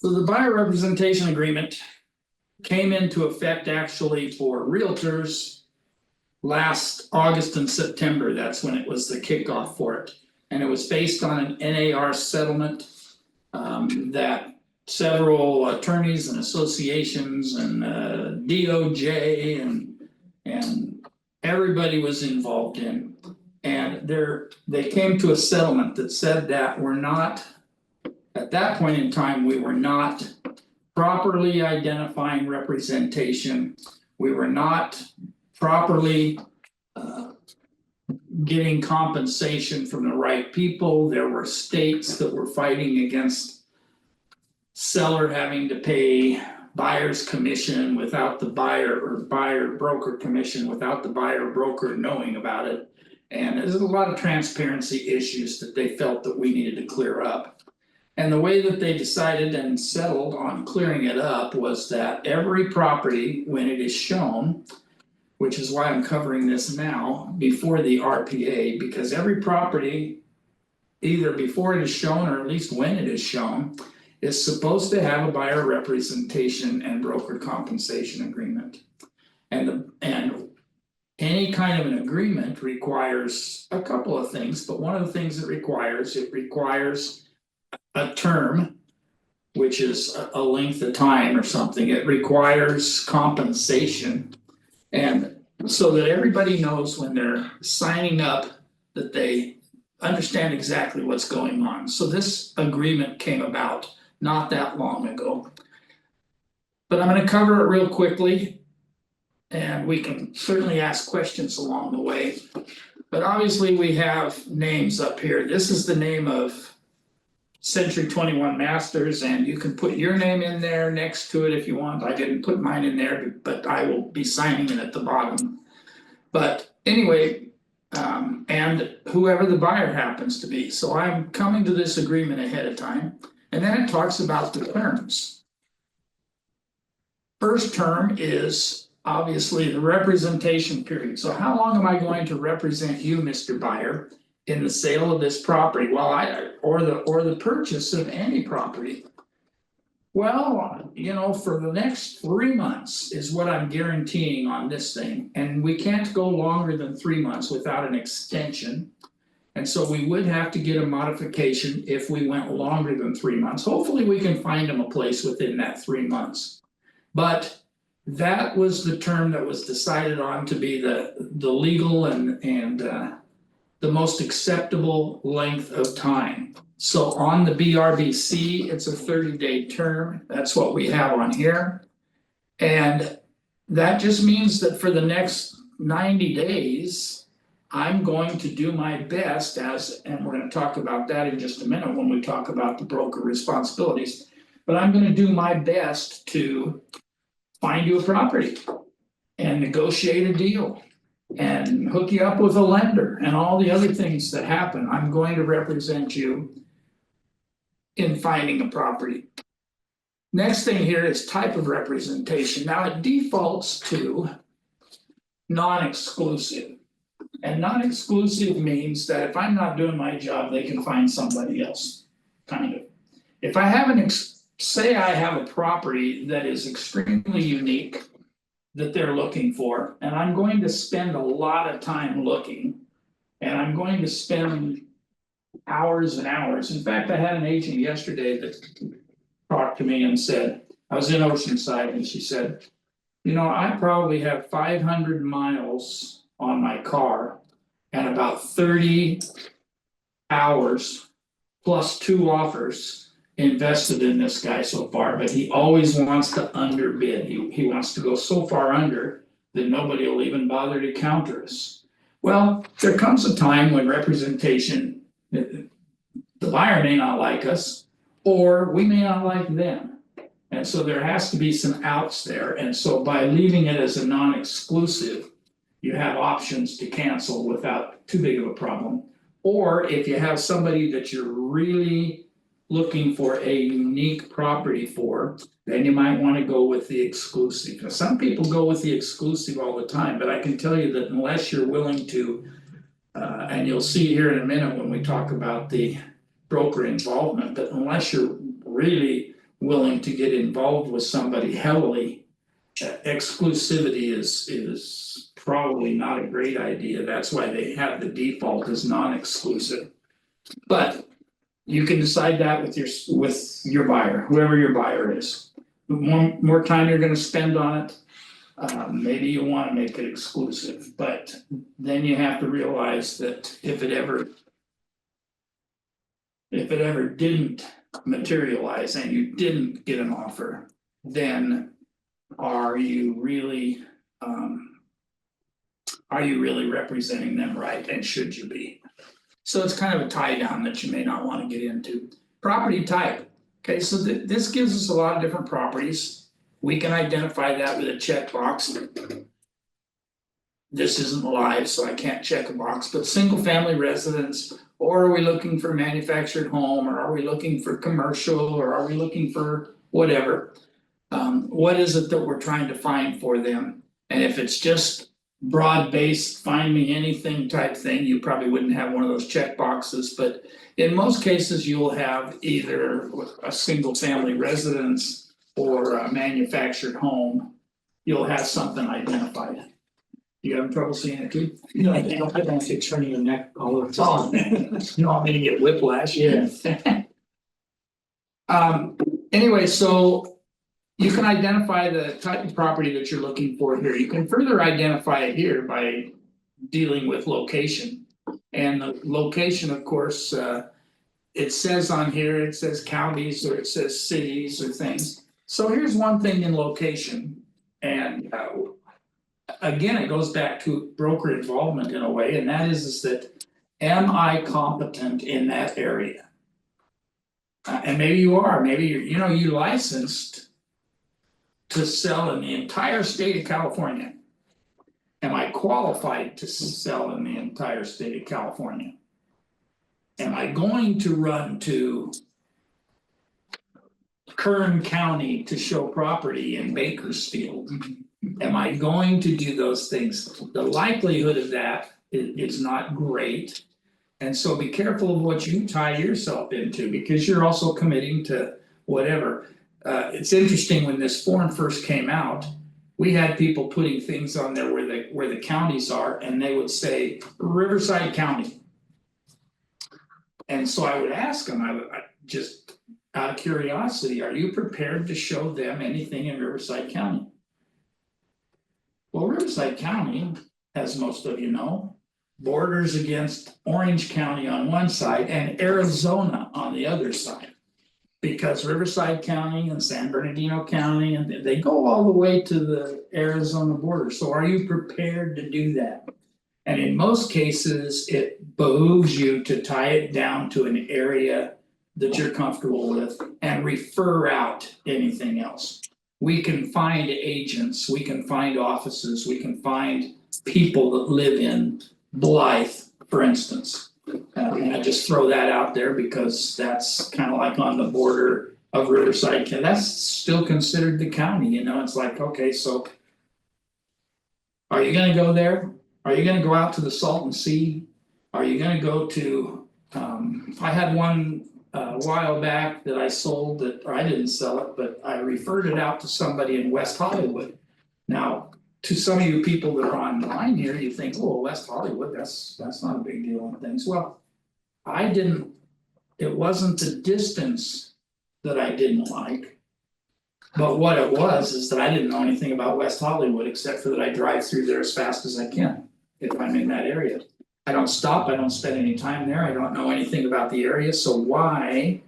So the buyer representation agreement came into effect actually for realtors last August and September. That's when it was the kickoff for it. And it was based on an NAR settlement that several attorneys and associations and DOJ and everybody was involved in. And they came to a settlement that said that we're not, at that point in time, we were not properly identifying representation. We were not properly getting compensation from the right people. There were states that were fighting against seller having to pay buyer's commission without the buyer, or buyer broker commission without the buyer broker knowing about it. And there's a lot of transparency issues that they felt that we needed to clear up. And the way that they decided and settled on clearing it up was that every property, when it is shown, which is why I'm covering this now before the RPA, because every property, either before it is shown or at least when it is shown, is supposed to have a buyer representation and broker compensation agreement. And any kind of an agreement requires a couple of things, but one of the things it requires a term, which is a length of time or something. It requires compensation. And so that everybody knows when they're signing up that they understand exactly what's going on. So this agreement came about not that long ago. But I'm going to cover it real quickly, and we can certainly ask questions along the way. But obviously we have names up here. This is the name of Century 21 Masters, and you can put your name in there next to it if you want. I didn't put mine in there, but I will be signing it at the bottom. But anyway, and whoever the buyer happens to be. So I'm coming to this agreement ahead of time, and then it talks about the terms. First term is obviously the representation period. So how long am I going to represent you, Mr. Buyer, in the sale of this property? Well, or the purchase of any property. Well, for the next 3 months is what I'm guaranteeing on this thing, and we can't go longer than 3 months without an extension. And so we would have to get a modification if we went longer than 3 months. Hopefully we can find them a place within that 3 months. But that was the term that was decided on to be the legal and the most acceptable length of time. So on the BRBC, it's a 30-day term. That's what we have on here. And that just means that for the next 90 days, I'm going to do my best and we're going to talk about that in just a minute when we talk about the broker responsibilities, but I'm going to do my best to find you a property and negotiate a deal and hook you up with a lender and all the other things that happen. I'm going to represent you in finding a property. Next thing here is type of representation. Now it defaults to non-exclusive. And non-exclusive means that if I'm not doing my job, they can find somebody else, kind of. If I have say I have a property that is extremely unique that they're looking for, and I'm going to spend a lot of time looking, and I'm going to spend hours and hours. In fact, I had an agent yesterday that talked to me and said, I was in Oceanside, and she said, I probably have 500 miles on my car and about 30 hours plus 2 offers invested in this guy so far, but he always wants to underbid. He wants to go so far under that nobody will even bother to counter us. Well, there comes a time when representation, the buyer may not like us, or we may not like them. And so there has to be some outs there. And so by leaving it as a non-exclusive, you have options to cancel without too big of a problem. Or if you have somebody that you're really looking for a unique property for, then you might want to go with the exclusive. Now, some people go with the exclusive all the time, but I can tell you that unless you're willing to, and you'll see here in a minute when we talk about the broker involvement, but unless you're really willing to get involved with somebody heavily, exclusivity is probably not a great idea, that's why they have the default as non-exclusive. But you can decide that with your buyer, whoever your buyer is. The more time you're gonna spend on it, maybe you wanna make it exclusive, but then you have to realize that if it ever didn't materialize and you didn't get an offer, then are you really representing them right, and should you be? So it's kind of a tie down that you may not wanna get into. Property type, okay, so this gives us a lot of different properties. We can identify that with a checkbox. This isn't live, so I can't check a box, but single family residence, or are we looking for manufactured home, or are we looking for commercial, or are we looking for whatever? What is it that we're trying to find for them? And if it's just broad-based, find me anything type thing, you probably wouldn't have one of those check boxes, but in most cases, you'll have either a single family residence or a manufactured home. You'll have something identified. You having trouble seeing it too? No, I don't see turning your neck all over. Oh, you want me to get whiplash? Yeah. Anyway, so. You can identify the type of property that you're looking for here, you can further identify it here by dealing with location. And the location, of course, it says on here, it says counties or it says cities or things. So here's one thing in location, and again, it goes back to broker involvement in a way, and that is that, am I competent in that area? And maybe you are, maybe you licensed to sell in the entire state of California. Am I qualified to sell in the entire state of California? Am I going to run to Kern County to show property in Bakersfield? Am I going to do those things? The likelihood of that is not great. And so be careful of what you tie yourself into, because you're also committing to whatever. It's interesting, when this form first came out, we had people putting things on there where the counties are, and they would say Riverside County. And so I would ask them, I just out of curiosity, are you prepared to show them anything in Riverside County? Well, Riverside County, as most of you know, borders against Orange County on one side and Arizona on the other side. Because Riverside County and San Bernardino County, and they go all the way to the Arizona border, so are you prepared to do that? And in most cases, it behooves you to tie it down to an area that you're comfortable with and refer out anything else. We can find agents, we can find offices, we can find people that live in Blythe, for instance. And I just throw that out there because that's kind of like on the border of Riverside County, that's still considered the county, it's like, okay, so. Are you gonna go there? Are you gonna go out to the Salton Sea? Are you gonna go to, I had one a while back that I sold or I didn't sell it, but I referred it out to somebody in West Hollywood. Now, to some of you people that are online here, you think, oh, West Hollywood, that's not a big deal on things, well. It wasn't the distance that I didn't like. But what it was is that I didn't know anything about West Hollywood, except for that I drive through there as fast as I can, if I'm in that area. I don't stop, I don't spend any time there, I don't know anything about the area, so why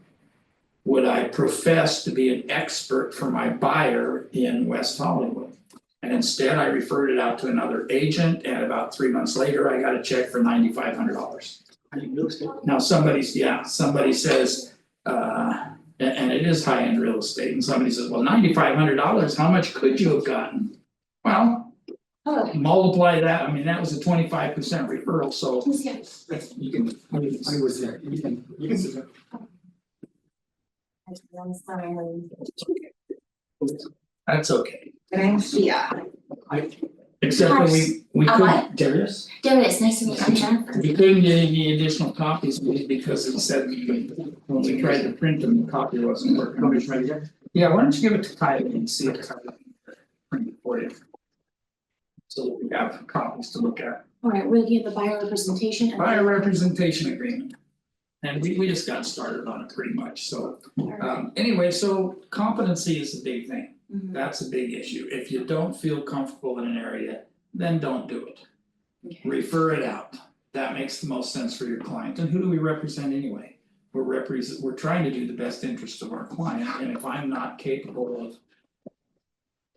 would I profess to be an expert for my buyer in West Hollywood? And instead, I referred it out to another agent, and about 3 months later, I got a check for $9,500. Now, somebody says, and it is high-end real estate, and somebody says, well, $9,500, how much could you have gotten? Well, multiply that, that was a 25% referral, so. You can, I was there, you can sit there. That's okay. Yeah. Except that we Am I? couldn't, Darius? Darius, nice to meet you, I'm Jennifer. we couldn't get any additional copies because it said when we tried to print them, the copy wasn't working. Nobody's ready yet? Yeah, why don't you give it to Kylie and see if Kylie can print it for you. So that we have copies to look at. Alright, we're looking at the buyer representation. and- Buyer representation agreement. And we just got started on it pretty much, so Alright, anyway, so competency is a big thing. mhm, That's a big issue. If you don't feel comfortable in an area, then don't do it. okay. Refer it out. That makes the most sense for your client. And who do we represent anyway? We're trying to do the best interest of our client, and if I'm not capable of.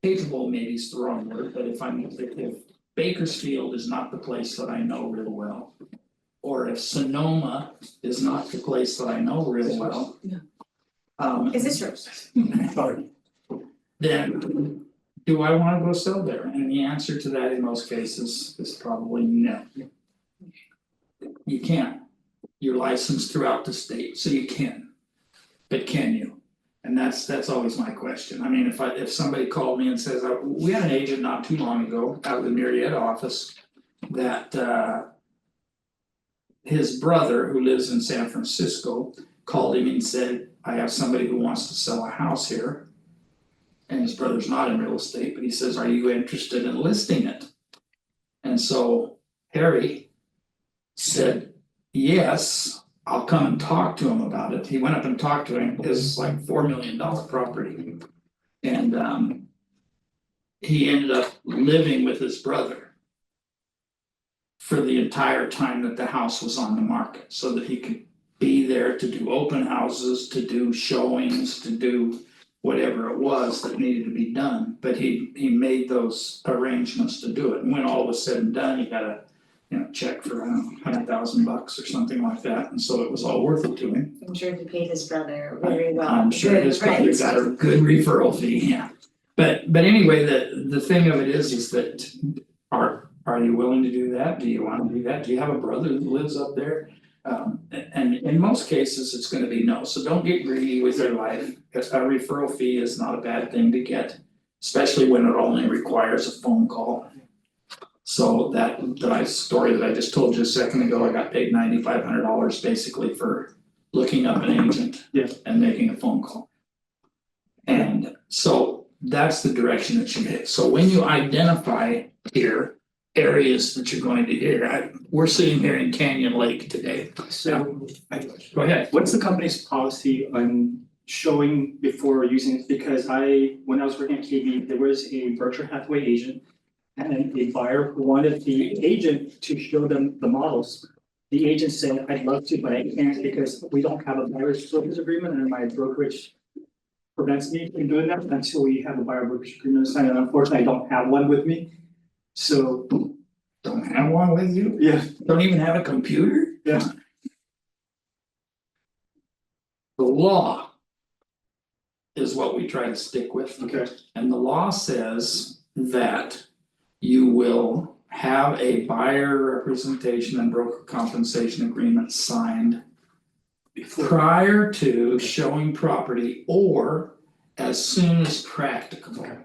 Capable maybe is the wrong word, but if Bakersfield is not the place that I know real well. Or if Sonoma is not the place that I know real well. Yeah. Is this yours? Sorry. Then, do I wanna go sell there? And the answer to that in most cases is probably no. You can't. You're licensed throughout the state, so you can. But can you? And that's always my question. I mean, if somebody called me and says, we had an agent not too long ago out of the Marietta office. That his brother, who lives in San Francisco, called him and said, I have somebody who wants to sell a house here. And his brother's not in real estate, but he says, are you interested in listing it? And so Harry said, yes, I'll come and talk to him about it. He went up and talked to him. It's like $4 million property. And he ended up living with his brother for the entire time that the house was on the market, so that he could be there to do open houses, to do showings, to do whatever it was that needed to be done. But he made those arrangements to do it. And when all was said and done, he got a check for $100,000 or something like that, and so it was all worth it to him. I'm sure he paid his brother very well. I'm sure Good, his brother right. got a good referral fee, yeah. But anyway, the thing of it is that are you willing to do that? Do you wanna do that? Do you have a brother that lives up there? And in most cases, it's gonna be no, so don't get greedy with your life, because a referral fee is not a bad thing to get. Especially when it only requires a phone call. So that story that I just told you a second ago, I got paid $9,500 basically for looking up an agent. Yeah. And making a phone call. And so that's the direction it should hit. So when you identify here areas that you're going to hear, we're sitting here in Canyon Lake today. So, Go ahead. what's the company's policy on showing before using it? Because when I was working at KB, there was a Berkshire Hathaway agent. And a buyer who wanted the agent to show them the models. The agent said, I'd love to, but I can't because we don't have a buyer's brokers agreement and my brokerage prevents me from doing that until we have a buyer brokerage agreement signed, and unfortunately, I don't have one with me. So, Don't have one with you? yeah, Don't even have a computer? yeah, The law is what we try to stick with. okay, And the law says that you will have a buyer representation and broker compensation agreement signed before, prior to showing property or as soon as practicable. Okay.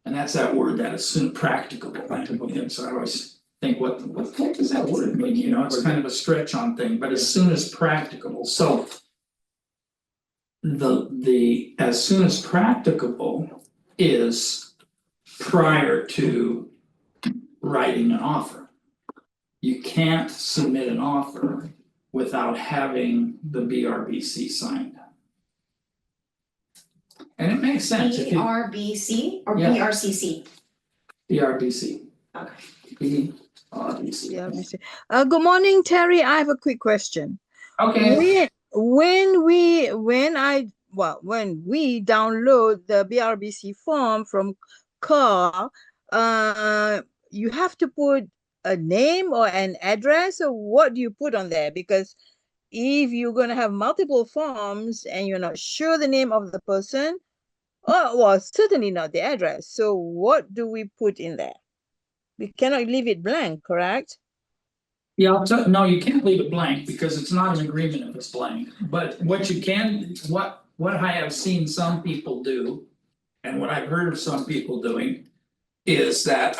And that's that word, that as soon practicable. And so I always think, what the heck does that word mean? You know, it's kind of a stretch on thing, but as soon as practicable, so. The as soon as practicable is prior to writing an offer. You can't submit an offer without having the BRBC signed. And it makes sense if you. BRBC or Yeah. BRCC? BRBC. Okay. BRBC. Yeah, let me see. Good morning, Terry. I have a quick question. Okay, When we download the BRBC form from CAR, you have to put a name or an address, or what do you put on there? Because if you're gonna have multiple forms and you're not sure the name of the person, well, certainly not the address. So what do we put in there? We cannot leave it blank, correct? yeah, so no, you can't leave it blank because it's not an agreement if it's blank, but what you can, what I have seen some people do. And what I've heard of some people doing is that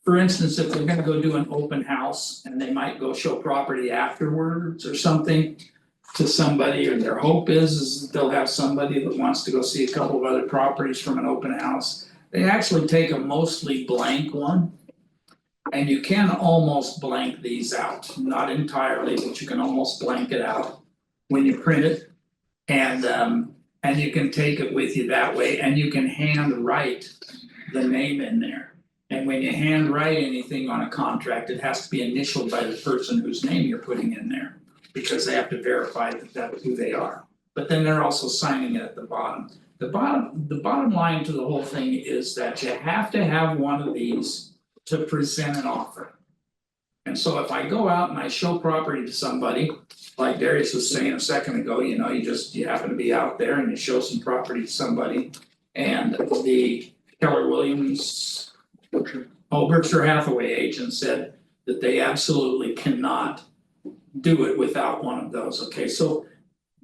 for instance, if they're gonna go do an open house and they might go show property afterwards or something. to somebody, or their hope is that they'll have somebody that wants to go see a couple of other properties from an open house. They actually take a mostly blank one. And you can almost blank these out, not entirely, but you can almost blank it out when you print it. And you can take it with you that way, and you can hand write the name in there. And when you hand write anything on a contract, it has to be initialed by the person whose name you're putting in there. Because they have to verify that that's who they are, but then they're also signing it at the bottom. The bottom line to the whole thing is that you have to have one of these to present an offer. And so if I go out and I show property to somebody, like Darius was saying a second ago, you know, you happen to be out there and you show some property to somebody. And the Keller Williams, Berkshire Hathaway agent said that they absolutely cannot do it without one of those, okay, so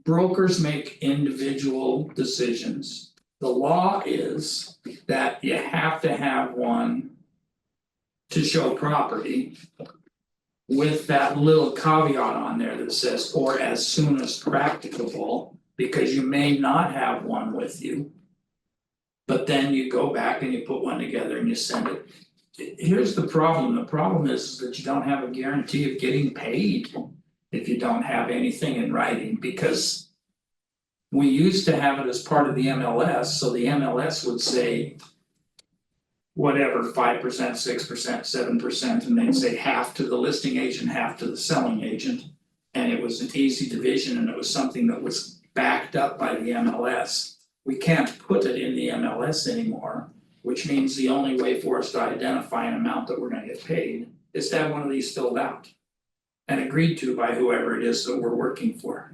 brokers make individual decisions. The law is that you have to have one to show property with that little caveat on there that says, or as soon as practicable, because you may not have one with you. But then you go back and you put one together and you send it. Here's the problem is that you don't have a guarantee of getting paid if you don't have anything in writing, because we used to have it as part of the MLS, so the MLS would say whatever, 5%, 6%, 7%, and they'd say half to the listing agent, half to the selling agent. And it was an easy division, and it was something that was backed up by the MLS. We can't put it in the MLS anymore, which means the only way for us to identify an amount that we're gonna get paid is to have one of these filled out and agreed to by whoever it is that we're working for.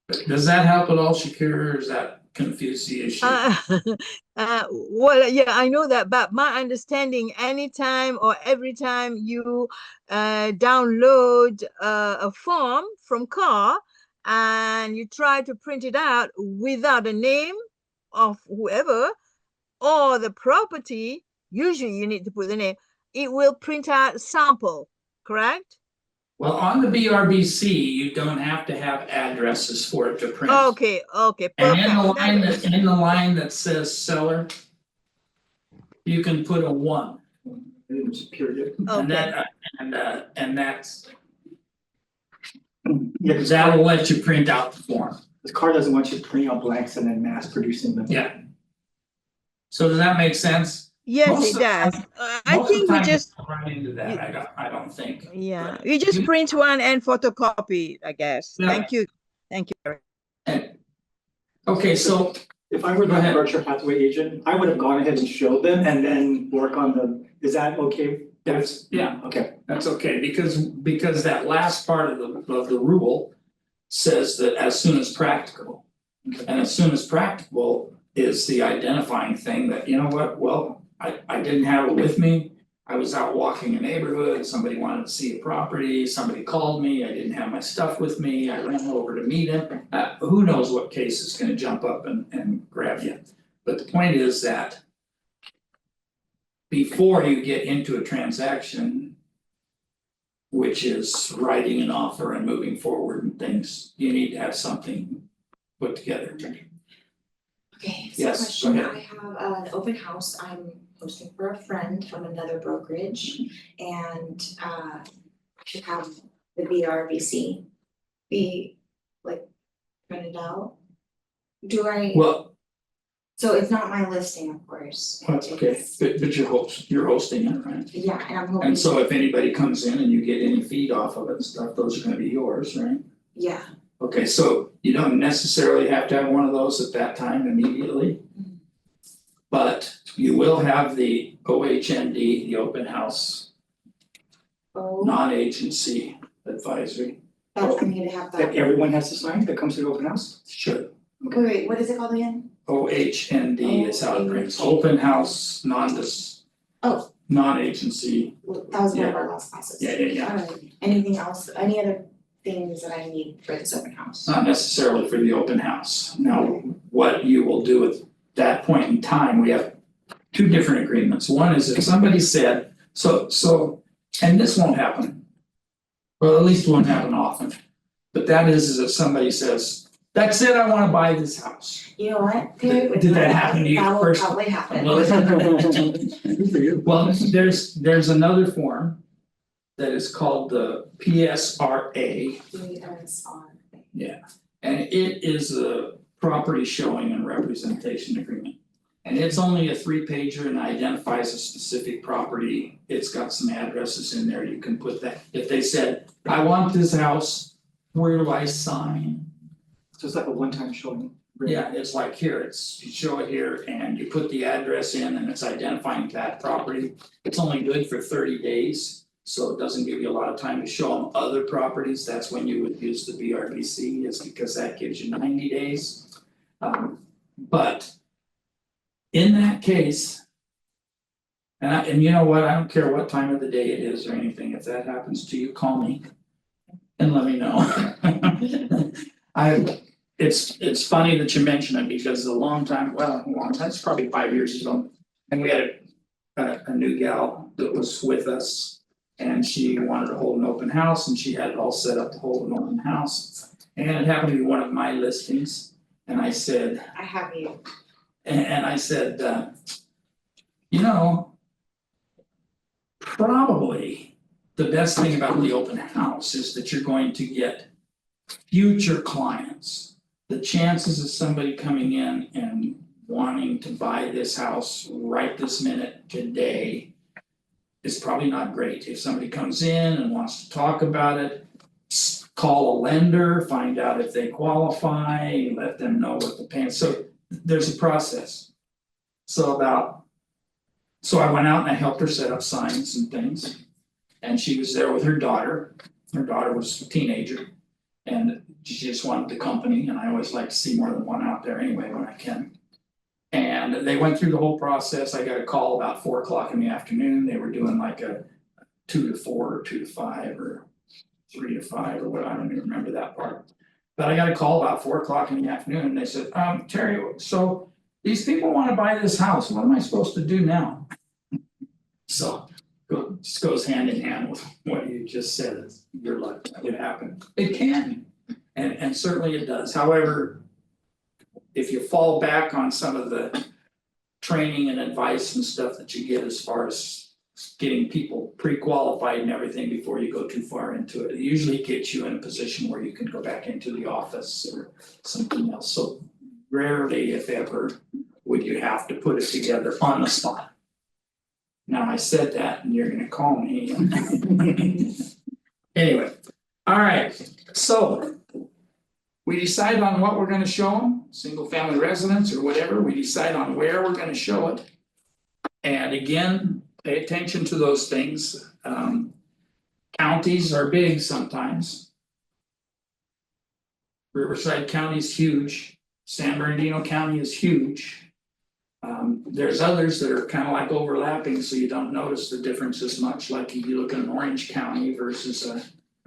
But does that help at all, Shakira, or does that confuse the issue? Well, yeah, I know that, but my understanding, anytime or every time you download a form from CAR and you try to print it out without a name of whoever or the property, usually you need to put the name, it will print out sample, correct? Well, on the BRBC, you don't have to have addresses for it to print. Okay, perfect. And in the line that says seller, you can put a 1. It's period. And Okay. that, and that's, Yeah, because that'll let you print out the form, the car doesn't want you printing out blanks and then mass producing them. yeah. So does that make sense? Yes, Most it of the does. time- I Most of think the we time just, you run into that, I don't think. yeah, but you just you- print one and photocopy, I guess. Yeah. Thank you. Thank you. And- Okay, so If I were Go the ahead. Berkshire Hathaway agent, I would have gone ahead and showed them and then work on the, is that okay? that's, yeah, Okay, that's okay, because that last part of the rule says that as soon as practicable. And as soon as practicable is the identifying thing that, you know what, well, I didn't have it with me. I was out walking a neighborhood, somebody wanted to see a property, somebody called me, I didn't have my stuff with me, I ran over to meet him. Who knows what case is gonna jump up and grab you, but the point is that before you get into a transaction, which is writing an offer and moving forward and things, you need to have something put together. Okay, so Yes, question, go I have an open house, I'm hosting for a friend from another brokerage and should have the BRBC be like printed out. Do I, Well, so it's not my listing, of course. that's okay, It's- but you're hosting it, right? Yeah, and I'm hoping. And so if anybody comes in and you get any feed off of it and stuff, those are gonna be yours, right? Yeah, Okay, so you don't necessarily have to have one of those at that time immediately. Mhm. But you will have the OHND, the open house, oh, non-agency advisory, that's I need to have that that. everyone has to sign that comes to the open house? should. Wait, what is it called again? OHND is how it prints, open house, Oh. non-agency, That was one of our last classes. Yeah. Alright, anything else, any other things that I need for this open house? not necessarily for the open house. Now, what you will do at that point in time, we have two different agreements. One is if somebody said, so, and this won't happen. Well, at least it won't happen often. But that is if somebody says, that's it, I wanna buy this house. You know what, Terry? with Did that happen to you That will first? probably happen. Good for you. Well, there's another form that is called the PSRA, and it is a property showing and representation agreement. And it's only a 3-pager and identifies a specific property, it's got some addresses in there, you can put that, if they said, I want this house, where do I sign? So it's like a one-time showing. Yeah, it's like here, it's, you show it here and you put the address in and it's identifying that property. It's only good for 30 days, so it doesn't give you a lot of time to show them other properties, that's when you would use the BRBC, is because that gives you 90 days. But in that case. And you know what, I don't care what time of the day it is or anything, if that happens to you, call me. And let me know. It's funny that you mention it because a long time, it's probably 5 years ago. And we had a new gal that was with us. And she wanted to hold an open house and she had it all set up to hold an open house. And it happened to be one of my listings. And I said, I have you. and I said, you know. Probably the best thing about the open house is that you're going to get future clients. The chances of somebody coming in and wanting to buy this house right this minute today is probably not great. If somebody comes in and wants to talk about it, call a lender, find out if they qualify, let them know what the payment, so there's a process. So I went out and I helped her set up signs and things. And she was there with her daughter was a teenager. And she just wanted the company, and I always like to see more than one out there anyway when I can. And they went through the whole process, I got a call about 4 o'clock in the afternoon, they were doing like a 2 to 4 or 2 to 5 or 3 to 5 or what, I don't even remember that part. But I got a call about 4 o'clock in the afternoon and they said, Terry, so these people wanna buy this house, what am I supposed to do now? So, just goes hand in hand with what you just said, it's, you're like, it happened, it can. And certainly it does, however. If you fall back on some of the training and advice and stuff that you get as far as getting people pre-qualified and everything before you go too far into it, it usually gets you in a position where you can go back into the office or something else, so rarely, if ever, would you have to put it together on the spot. Now, I said that and you're gonna call me. Anyway, alright, so. We decide on what we're gonna show them, single family residence or whatever, we decide on where we're gonna show it. And again, pay attention to those things, counties are big sometimes. Riverside County is huge, San Bernardino County is huge. There's others that are kind of like overlapping, so you don't notice the difference as much, like you look at an Orange County versus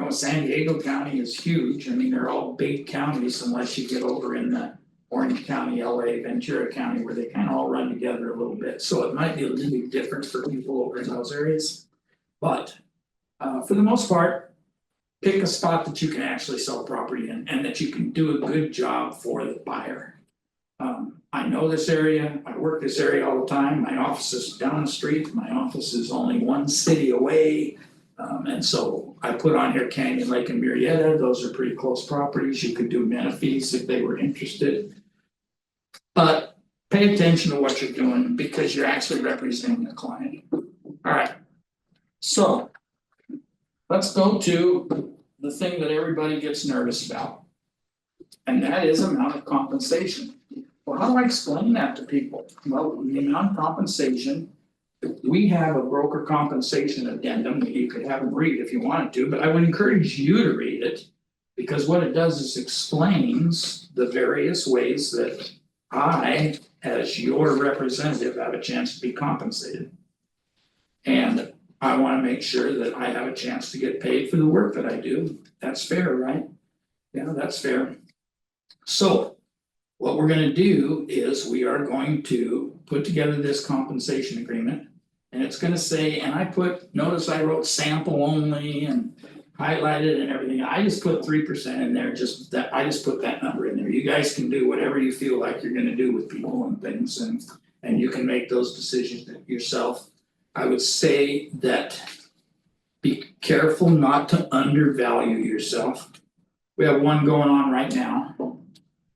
San Diego County is huge, I mean, they're all big counties unless you get over in the Orange County, LA, Ventura County, where they kind of all run together a little bit, so it might be a little bit different for people over in those areas. But for the most part, pick a spot that you can actually sell property in and that you can do a good job for the buyer. I know this area, I work this area all the time, my office is down the street, my office is only 1 city away. And so I put on here Canyon Lake and Murrieta, those are pretty close properties, you could do Menifees if they were interested. But pay attention to what you're doing because you're actually representing the client. Alright. So. Let's go to the thing that everybody gets nervous about. And that is amount of compensation. Well, how do I explain that to people? Well, the amount of compensation. We have a broker compensation addendum that you could have them read if you wanted to, but I would encourage you to read it. Because what it does is explains the various ways that I, as your representative, have a chance to be compensated. And I wanna make sure that I have a chance to get paid for the work that I do, that's fair, right? Yeah, that's fair. So. What we're gonna do is we are going to put together this compensation agreement. And it's gonna say, and notice I wrote sample only and highlighted and everything, I just put 3% in there, just that, I just put that number in there, you guys can do whatever you feel like you're gonna do with people and things and. And you can make those decisions yourself. I would say that. Be careful not to undervalue yourself. We have one going on right now.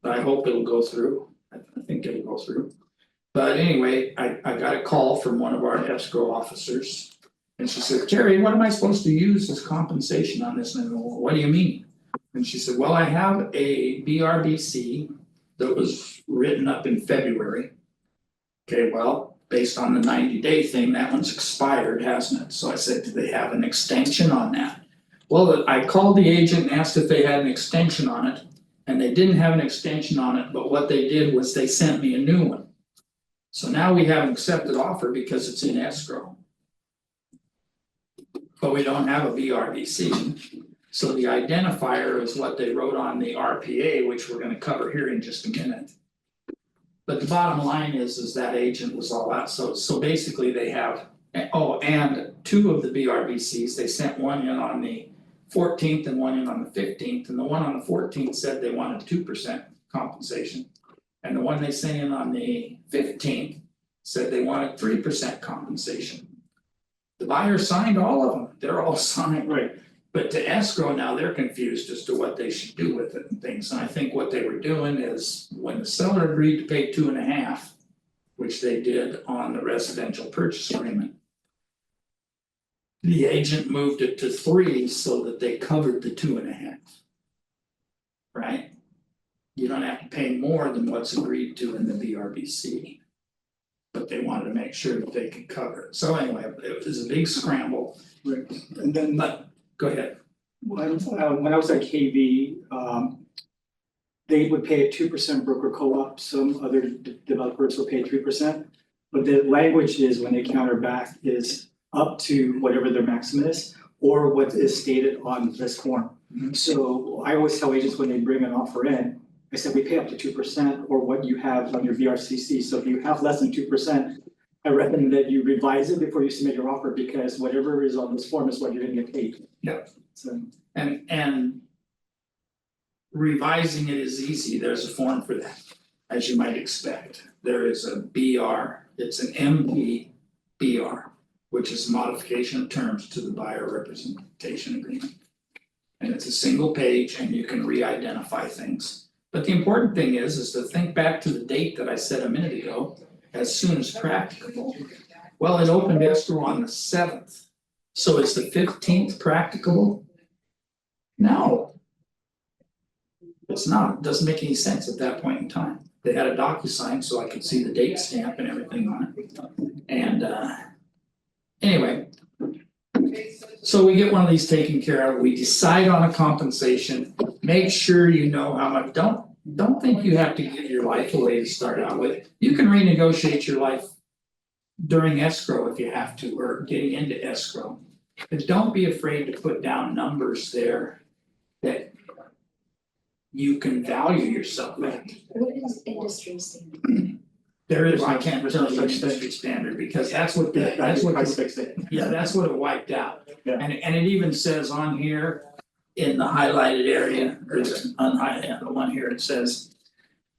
But I hope it'll go through, I think it'll go through. But anyway, I got a call from one of our escrow officers. And she said, Terry, what am I supposed to use as compensation on this? And I go, well, what do you mean? And she said, well, I have a BRBC that was written up in February. Okay, well, based on the 90-day thing, that one's expired, hasn't it? So I said, do they have an extension on that? Well, I called the agent and asked if they had an extension on it. And they didn't have an extension on it, but what they did was they sent me a new one. So now we have an accepted offer because it's in escrow. But we don't have a BRDC. So the identifier is what they wrote on the RPA, which we're gonna cover here in just a minute. But the bottom line is that agent was all out, so basically they have, oh, and two of the BRBCs, they sent one in on the 14th and one in on the 15th, and the one on the 14th said they wanted 2% compensation. And the one they sent in on the 15th said they wanted 3% compensation. The buyer signed all of them, they're all signed. Right. But to escrow now, they're confused as to what they should do with it and things, and I think what they were doing is, when the seller agreed to pay 2.5. Which they did on the residential purchase agreement. The agent moved it to 3 so that they covered the 2.5. Right? You don't have to pay more than what's agreed to in the BRBC. But they wanted to make sure that they could cover it, so anyway, it was a big scramble, Right, and then but go ahead. when I was at KV, they would pay a 2% broker co-op, some other developers will pay 3%. But the language is, when they counter back, is up to whatever their maximum is, or what is stated on this form. Mhm. So I always tell agents when they bring an offer in, I said, we pay up to 2% or what you have on your VRCC, so if you have less than 2%. I recommend that you revise it before you submit your offer, because whatever is on this form is what you're gonna get paid. Yeah. So. And revising it is easy, there's a form for that, as you might expect. There is a BR, it's an MPBR, which is modification of terms to the buyer representation agreement. And it's a single page and you can re-identify things. But the important thing is to think back to the date that I said a minute ago, as soon as practicable. Well, it opened escrow on the 7th, so is the 15th practicable? No. It's not, it doesn't make any sense at that point in time. They had a DocuSign so I could see the date stamp and everything on it. And anyway. So we get one of these taken care of, we decide on a compensation, make sure you know how much, don't think you have to give your life away to start out with. You can renegotiate your life during escrow if you have to, or getting into escrow. But don't be afraid to put down numbers there that you can value yourself at. What is industry standard? There is, I can't There's tell no you such thing. industry standard, because that's what, Yeah, that's what, price fixed it. yeah, that's what it wiped out. Yeah. And it even says on here, in the highlighted area, or the unhighlighted, the one here, it says.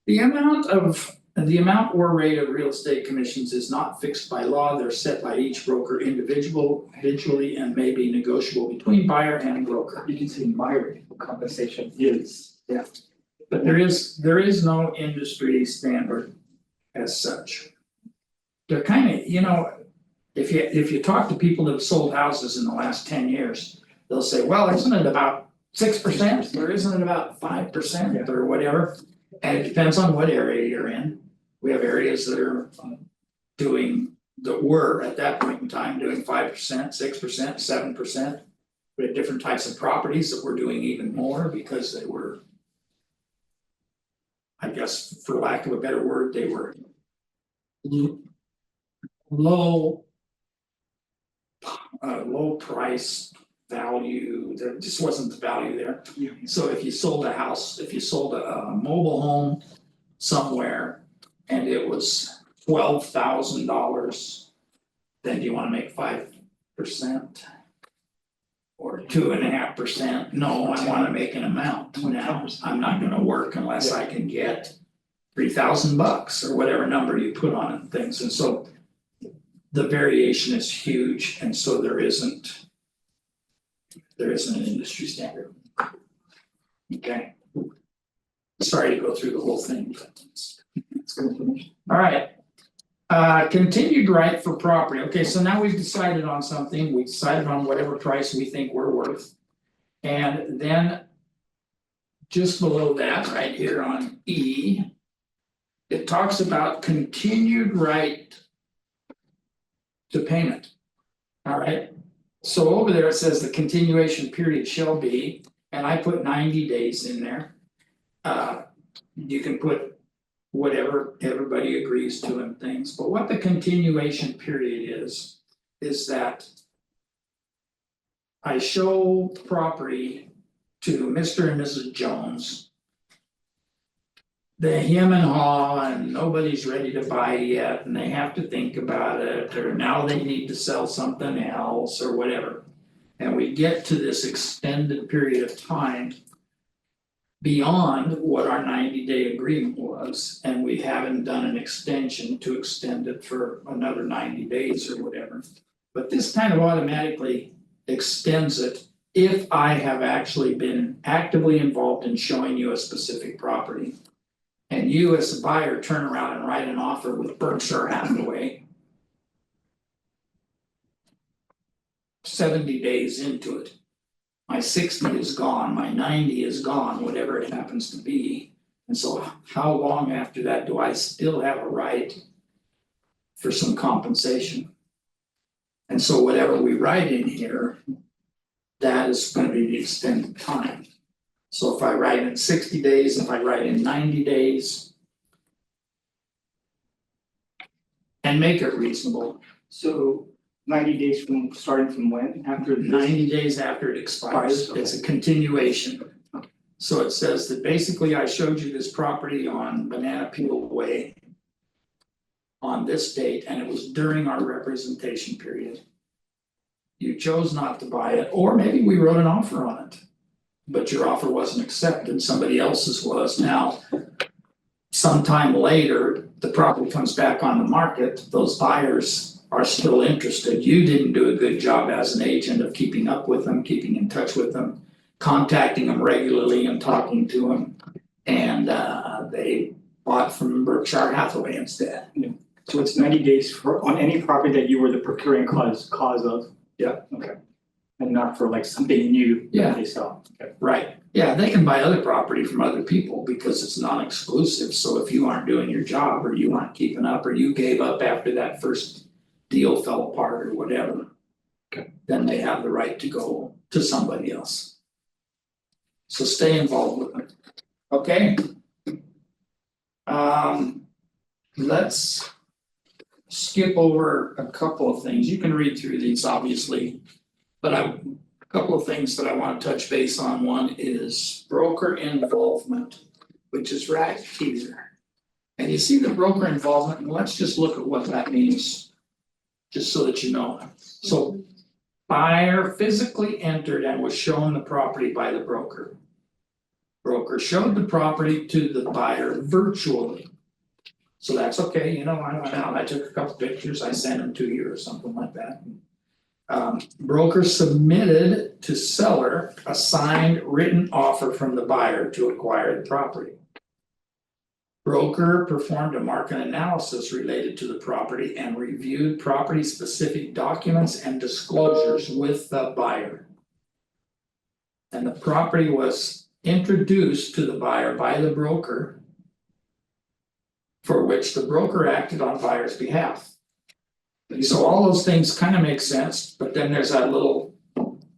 The amount or rate of real estate commissions is not fixed by law, they're set by each broker individually and may be negotiable between buyer and broker. You can see my rate of compensation is. Yeah. But there is no industry standard as such. They're kind of, if you talk to people that have sold houses in the last 10 years, they'll say, well, isn't it about 6% or isn't it about 5% or whatever? And it depends on what area you're in. We have areas that are that were at that point in time doing 5%, 6%, 7%. We have different types of properties that were doing even more because they were, I guess, for lack of a better word, they were low price value, there just wasn't the value there. Yeah. So if you sold a house, if you sold a mobile home somewhere and it was $12,000, then do you wanna make 5%? or 2.5%, no, I wanna make an amount, now, I'm not gonna work unless I can get $3,000 or whatever number you put on it and things, and so. The variation is huge, and so there isn't an industry standard. Okay. Sorry to go through the whole thing, but It's good information. alright. Continued right for property, okay, so now we've decided on something, we decided on whatever price we think we're worth. And then. Just below that, right here on E. It talks about continued right. To payment. Alright, so over there it says the continuation period shall be, and I put 90 days in there. You can put whatever everybody agrees to and things, but what the continuation period is that. I show property to Mr. and Mrs. Jones. They hem and haw and nobody's ready to buy yet and they have to think about it, or now they need to sell something else or whatever. And we get to this extended period of time. Beyond what our 90-day agreement was, and we haven't done an extension to extend it for another 90 days or whatever. But this kind of automatically extends it if I have actually been actively involved in showing you a specific property. And you as a buyer turn around and write an offer with Berkshire Hathaway. 70 days into it. My 60 is gone, my 90 is gone, whatever it happens to be. And so how long after that do I still have a right for some compensation? And so whatever we write in here, that is gonna be the extended time. So if I write in 60 days, if I write in 90 days. And make it reasonable, So 90 days from starting from when, after this? 90 days after it expires, it's a continuation. So it says that basically I showed you this property on Banana Peel Way. On this date, and it was during our representation period. You chose not to buy it, or maybe we wrote an offer on it. But your offer wasn't accepted, somebody else's was, now. Sometime later, the property comes back on the market, those buyers are still interested, you didn't do a good job as an agent of keeping up with them, keeping in touch with them. Contacting them regularly and talking to them, and they bought from Berkshire Hathaway instead. So it's 90 days for, on any property that you were the procuring cause of? Yeah. Okay. And not for like something new Yeah. that they sell, okay. Right, yeah, they can buy other property from other people because it's non-exclusive, so if you aren't doing your job or you aren't keeping up or you gave up after that first deal fell apart or whatever. Okay. Then they have the right to go to somebody else. So stay involved with it, okay? Let's skip over a couple of things, you can read through these obviously. But a couple of things that I wanna touch base on, one is broker involvement, which is right here. And you see the broker involvement, and let's just look at what that means. Just so that you know, so buyer physically entered and was shown the property by the broker. Broker showed the property to the buyer virtually. So that's okay, you know, I went out, I took a couple pictures, I sent them to you or something like that. Broker submitted to seller a signed written offer from the buyer to acquire the property. Broker performed a market analysis related to the property and reviewed property specific documents and disclosures with the buyer. And the property was introduced to the buyer by the broker. For which the broker acted on buyer's behalf. So all those things kind of make sense, but then there's that little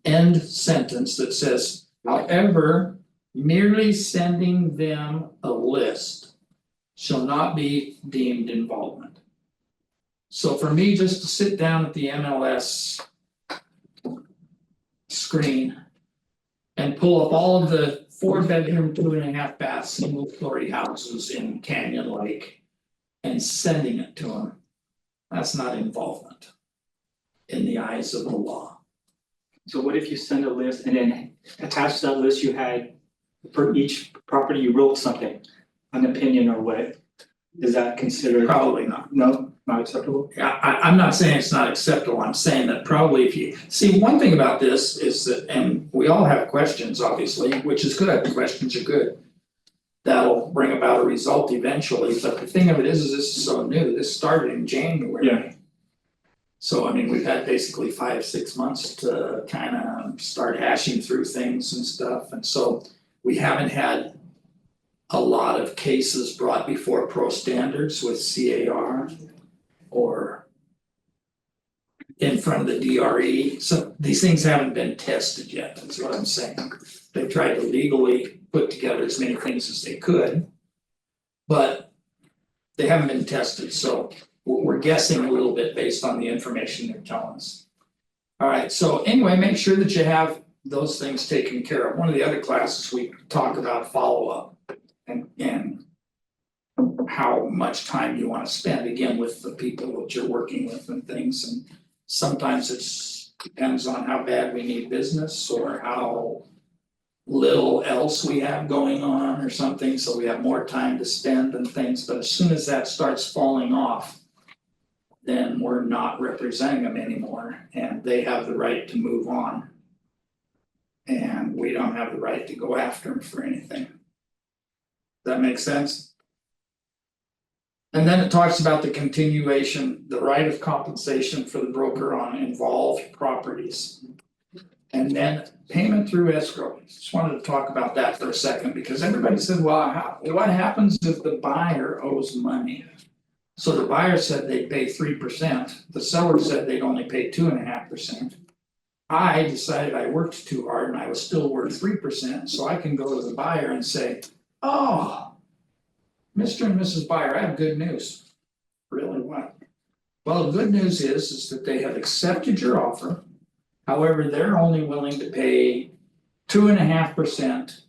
end sentence that says, however, merely sending them a list shall not be deemed involvement. So for me, just to sit down at the MLS screen and pull up all of the 4-bedroom, 2.5 bath, single story houses in Canyon Lake and sending it to them. That's not involvement in the eyes of the law. So what if you send a list and then attached to that list you had, for each property you wrote something, an opinion or what? Is that considered? Probably not. No, not acceptable? I'm not saying it's not acceptable, I'm saying that probably if you, see, one thing about this is that, and we all have questions, obviously, which is good, questions are good. That'll bring about a result eventually, but the thing of it is this is so new, this started in January. Yeah. So I mean, we've had basically 5-6 months to kind of start hashing through things and stuff, and so we haven't had a lot of cases brought before pro standards with CAR or in front of the DRE, so these things haven't been tested yet, that's what I'm saying. They tried to legally put together as many things as they could, but they haven't been tested, so we're guessing a little bit based on the information they're telling us. Alright, so anyway, make sure that you have those things taken care of. One of the other classes, we talk about follow-up and how much time you wanna spend, again, with the people that you're working with and things, and sometimes it's depends on how bad we need business or how little else we have going on or something, so we have more time to spend and things, but as soon as that starts falling off, then we're not representing them anymore and they have the right to move on. And we don't have the right to go after them for anything. Does that make sense? And then it talks about the continuation, the right of compensation for the broker on involved properties. And then payment through escrow, just wanted to talk about that for a second, because everybody said, well, what happens if the buyer owes money? So the buyer said they'd pay 3%, the seller said they'd only pay 2.5%. I decided I worked too hard and I was still worth 3%, so I can go to the buyer and say, oh, Mr. and Mrs. Buyer, I have good news. Really, what? Well, the good news is that they have accepted your offer. However, they're only willing to pay 2.5%.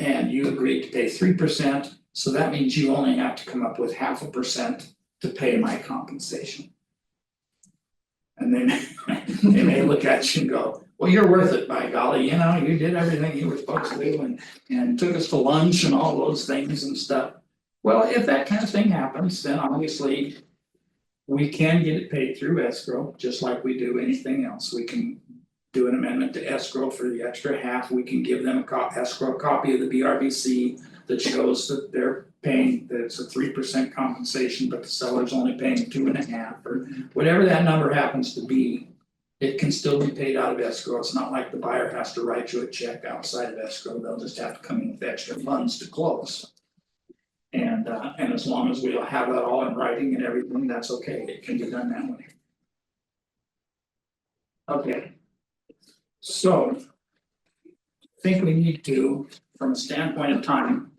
And you agreed to pay 3%, so that means you only have to come up with 0.5% to pay my compensation. And then they may look at you and go, well, you're worth it, by golly, you know, you did everything you were supposed to do and took us to lunch and all those things and stuff. Well, if that kind of thing happens, then obviously we can get it paid through escrow, just like we do anything else. We can do an amendment to escrow for the extra half. We can give them a escrow copy of the BRBC that shows that they're paying, that it's a 3% compensation, but the seller's only paying 2.5%, or whatever that number happens to be. It can still be paid out of escrow. It's not like the buyer has to write you a check outside of escrow. They'll just have to come in with extra funds to close. And as long as we'll have that all in writing and everything, that's okay. It can be done that way. Okay. So I think we need to, from a standpoint of time.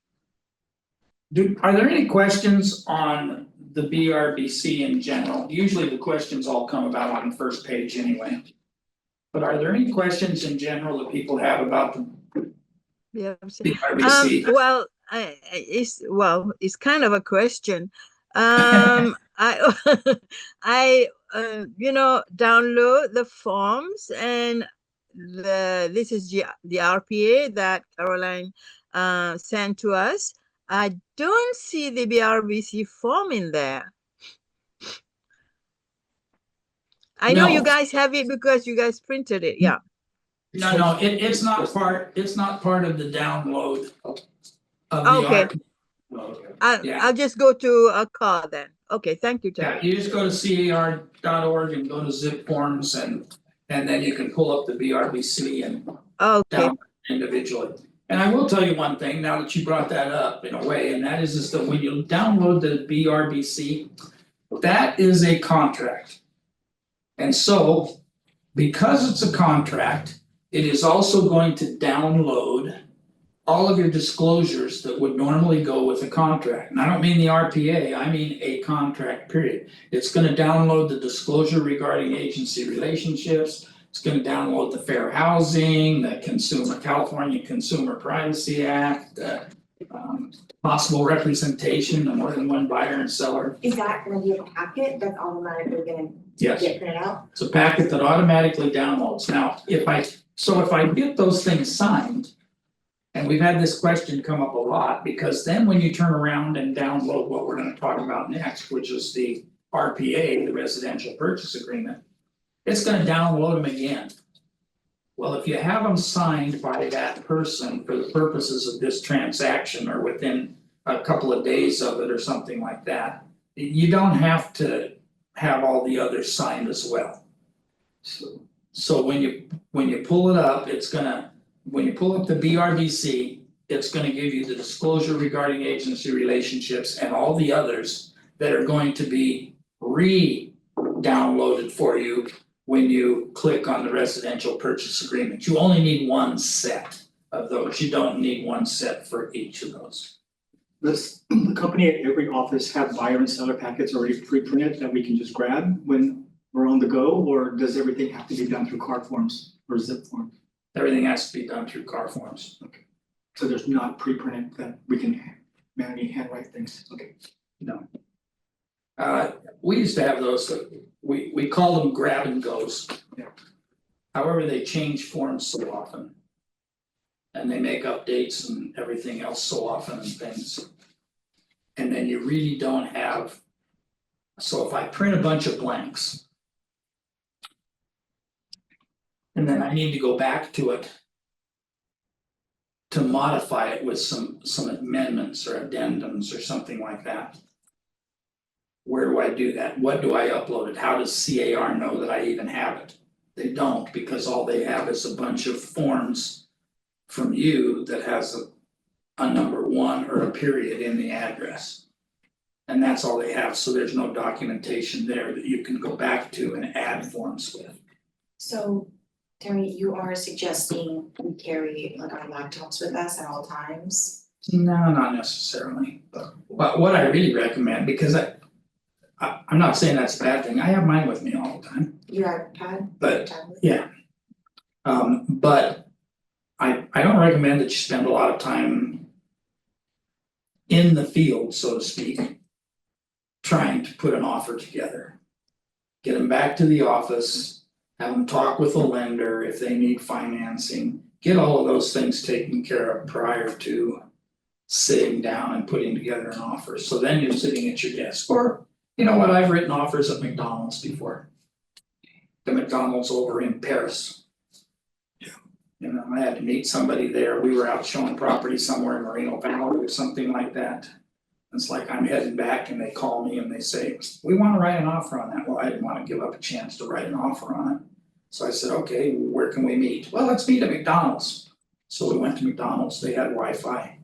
Are there any questions on the BRBC in general? Usually the questions all come about on the first page anyway. But are there any questions in general that people have about the Yeah. BRBC? Well, it's kind of a question. I download the forms, and this is the RPA that Caroline sent to us. I don't see the BRBC form in there. I know you No. guys have it because you guys printed it, yeah. No, it's not part of the download of the Okay. RPA. Yeah. I'll just go to a call then. Okay, thank you, Yeah, Terry. you just go to car.org and go to zip forms and then you can pull up the BRBC and Okay, download individually. And I will tell you one thing, now that you brought that up in a way, and that is that when you download the BRBC, that is a contract. And so, because it's a contract, it is also going to download all of your disclosures that would normally go with a contract. And I don't mean the RPA, I mean a contract, period. It's gonna download the disclosure regarding agency relationships. It's gonna download the fair housing, the California Consumer Privacy Act, Possible representation of more than one buyer and seller. Is that gonna be a packet that's automatically gonna Yes, get printed out? it's a packet that automatically downloads. Now, if I get those things signed. And we've had this question come up a lot, because then when you turn around and download what we're gonna talk about next, which is the RPA, the residential purchase agreement. It's gonna download them again. Well, if you have them signed by that person for the purposes of this transaction or within a couple of days of it or something like that. You don't have to have all the others signed as well. So when you pull it up, it's gonna, when you pull up the BRBC, it's gonna give you the disclosure regarding agency relationships and all the others that are going to be re-downloaded for you when you click on the residential purchase agreement. You only need one set of those. You don't need one set for each of those. Does the company at every office have buyer and seller packets already pre-printed that we can just grab when we're on the go, or does everything have to be done through card forms or zip forms? Everything has to be done through car forms. So there's not pre-printed that we can manually handwrite things, okay? We used to have those, we call them grab and goes. Yeah. However, they change forms so often. And they make updates and everything else so often and things. And then you really don't have. So if I print a bunch of blanks. And then I need to go back to it. To modify it with some amendments or addendums or something like that. Where do I do that? What do I upload it? How does CAR know that I even have it? They don't, because all they have is a bunch of forms. From you that has a number one or a period in the address. And that's all they have, so there's no documentation there that you can go back to and add forms with. So Terry, you are suggesting we carry like our laptops with us at all times? No, not necessarily, but what I really recommend, because I'm not saying that's a bad thing, I have mine with me all the time, Your iPad, but tablet? yeah. But I don't recommend that you spend a lot of time. In the field, so to speak. Trying to put an offer together. Get them back to the office, have them talk with a lender if they need financing. Get all of those things taken care of prior to. Sitting down and putting together an offer, so then you're sitting at your desk, or, you know what, I've written offers at McDonald's before. The McDonald's over in Paris. You know, I had to meet somebody there, we were out showing property somewhere in Moreno Valley or something like that. It's like I'm heading back and they call me and they say, we wanna write an offer on that, well, I didn't wanna give up a chance to write an offer on it. So I said, okay, where can we meet? Well, let's meet at McDonald's. So we went to McDonald's, they had Wi-Fi.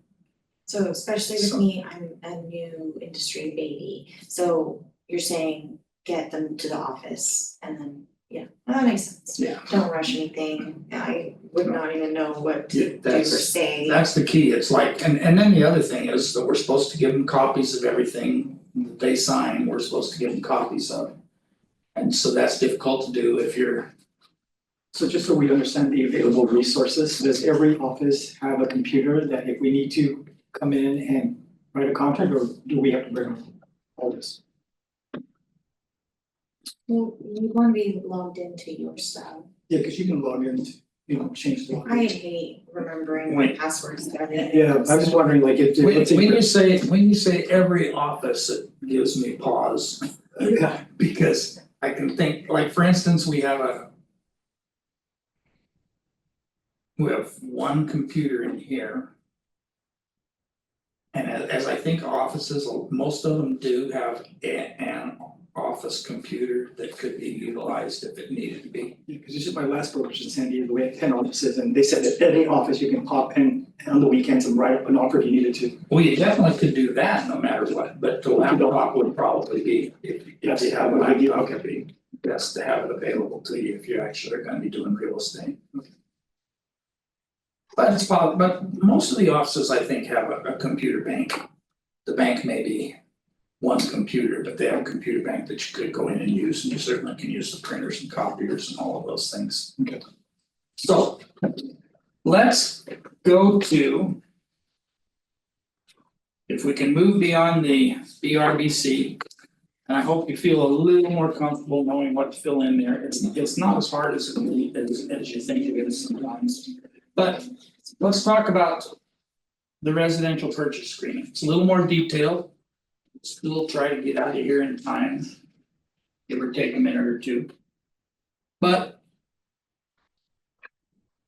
So especially with So- me, I'm a new industry baby, so you're saying get them to the office and then, yeah, well, that makes sense. Yeah. Don't rush anything, I would not even know what to Yeah, do or say. That's the key, it's like, and then the other thing is that we're supposed to give them copies of everything that they sign, we're supposed to give them copies of. And so that's difficult to do if you're, So just so we understand the available resources, does every office have a computer that if we need to come in and write a contract, or do we have to bring all this? Well, you wanna be logged into your stuff. Yeah, cause you can log in, change the. I hate remembering my passwords to everything. Yeah, I'm just wondering, like, if, let's say. when you say every office, it gives me pause. Yeah. Because I can think, like, for instance, we have one computer in here. And as I think offices, most of them do have an office computer that could be utilized if it needed to be. Because this is my last brokerage in San Diego, we had 10 offices, and they said that any office you can pop in on the weekends and write up an offer if you needed to. Well, you definitely could do that no matter what, but the laptop would probably be, if you have a laptop, it'd be best to have it available to you if you're actually gonna be doing real estate. But it's probably, but most of the offices, I think, have a computer bank. The bank may be one computer, but they have a computer bank that you could go in and use, and you certainly can use the printers and copiers and all of those things. Okay. So let's go to if we can move beyond the BRBC. And I hope you feel a little more comfortable knowing what to fill in there, it's not as hard as you think it is sometimes. But let's talk about the residential purchase agreement, it's a little more detailed. Still try to get out of here in time. Give or take a minute or two. But.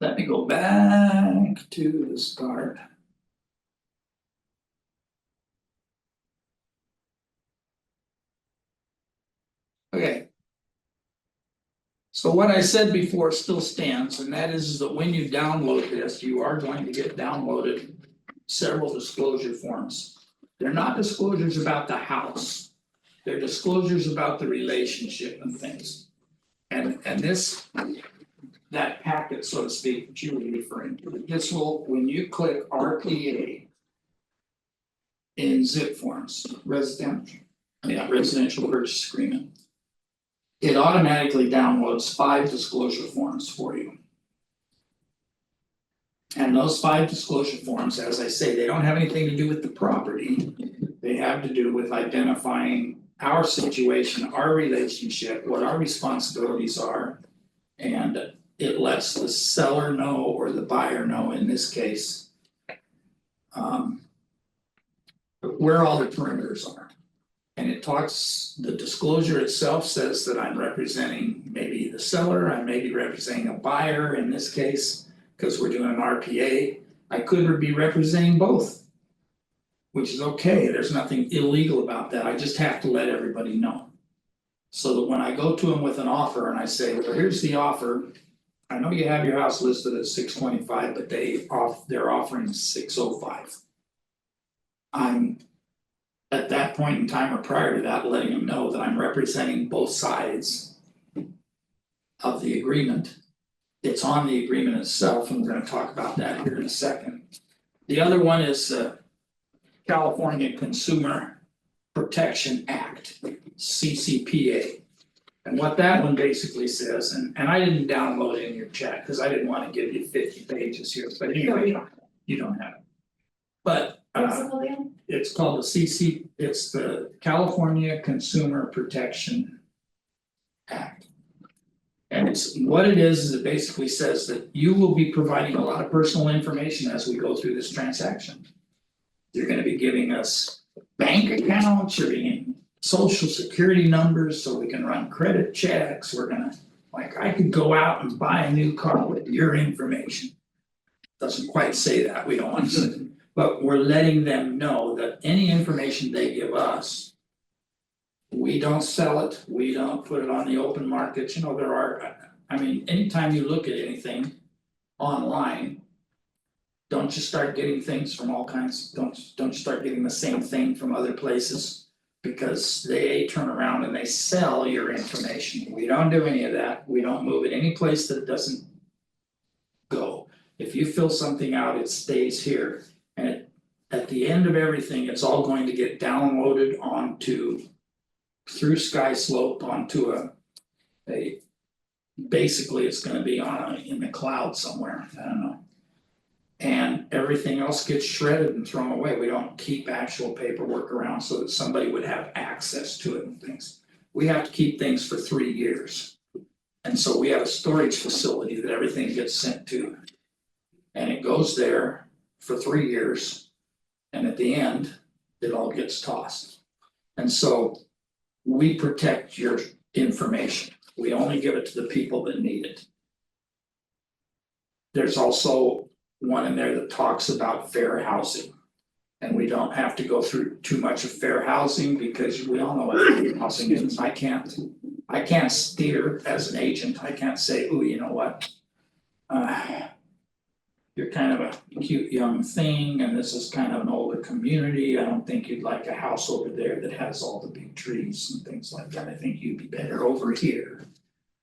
Let me go back to the start. Okay. So what I said before still stands, and that is that when you download this, you are going to get downloaded several disclosure forms. They're not disclosures about the house. They're disclosures about the relationship and things. And this, that packet, so to speak, that you were referring to, this will, when you click RPA in zip forms, residential purchase agreement. It automatically downloads 5 disclosure forms for you. And those 5 disclosure forms, as I say, they don't have anything to do with the property. They have to do with identifying our situation, our relationship, what our responsibilities are. And it lets the seller know, or the buyer know in this case. Where all the perimeters are. And it talks, the disclosure itself says that I'm representing maybe the seller, I may be representing a buyer in this case, because we're doing an RPA. I could be representing both. Which is okay, there's nothing illegal about that, I just have to let everybody know. So that when I go to them with an offer and I say, well, here's the offer. I know you have your house listed at 625, but they're offering 605. I'm at that point in time or prior to that, letting them know that I'm representing both sides of the agreement. It's on the agreement itself, and we're gonna talk about that here in a second. The other one is California Consumer Protection Act, CCPA. And what that one basically says, and I didn't download it in your chat, because I didn't want to give you 50 pages here, but anyway, you don't have it. But What's it called again? it's called it's the California Consumer Protection Act. And it's, what it is it basically says that you will be providing a lot of personal information as we go through this transaction. You're gonna be giving us bank accounts, you're giving social security numbers so we can run credit checks, we're gonna, like, I could go out and buy a new car with your information. Doesn't quite say that, we don't want to, but we're letting them know that any information they give us. We don't sell it, we don't put it on the open market, you know, there are, I mean, anytime you look at anything online. Don't you start getting things from all kinds, don't you start getting the same thing from other places? Because they turn around and they sell your information, we don't do any of that, we don't move it any place that it doesn't go. If you fill something out, it stays here, and at the end of everything, it's all going to get downloaded onto. Through SkySlope onto a. Basically, it's gonna be in the cloud somewhere, I don't know. And everything else gets shredded and thrown away, we don't keep actual paperwork around so that somebody would have access to it and things. We have to keep things for 3 years. And so we have a storage facility that everything gets sent to. And it goes there for 3 years. And at the end, it all gets tossed. And so we protect your information, we only give it to the people that need it. There's also one in there that talks about fair housing. And we don't have to go through too much of fair housing because we all know what fair housing is. I can't steer as an agent, I can't say, ooh, you know what? You're kind of a cute young thing and this is kind of an older community, I don't think you'd like a house over there that has all the big trees and things like that, I think you'd be better over here.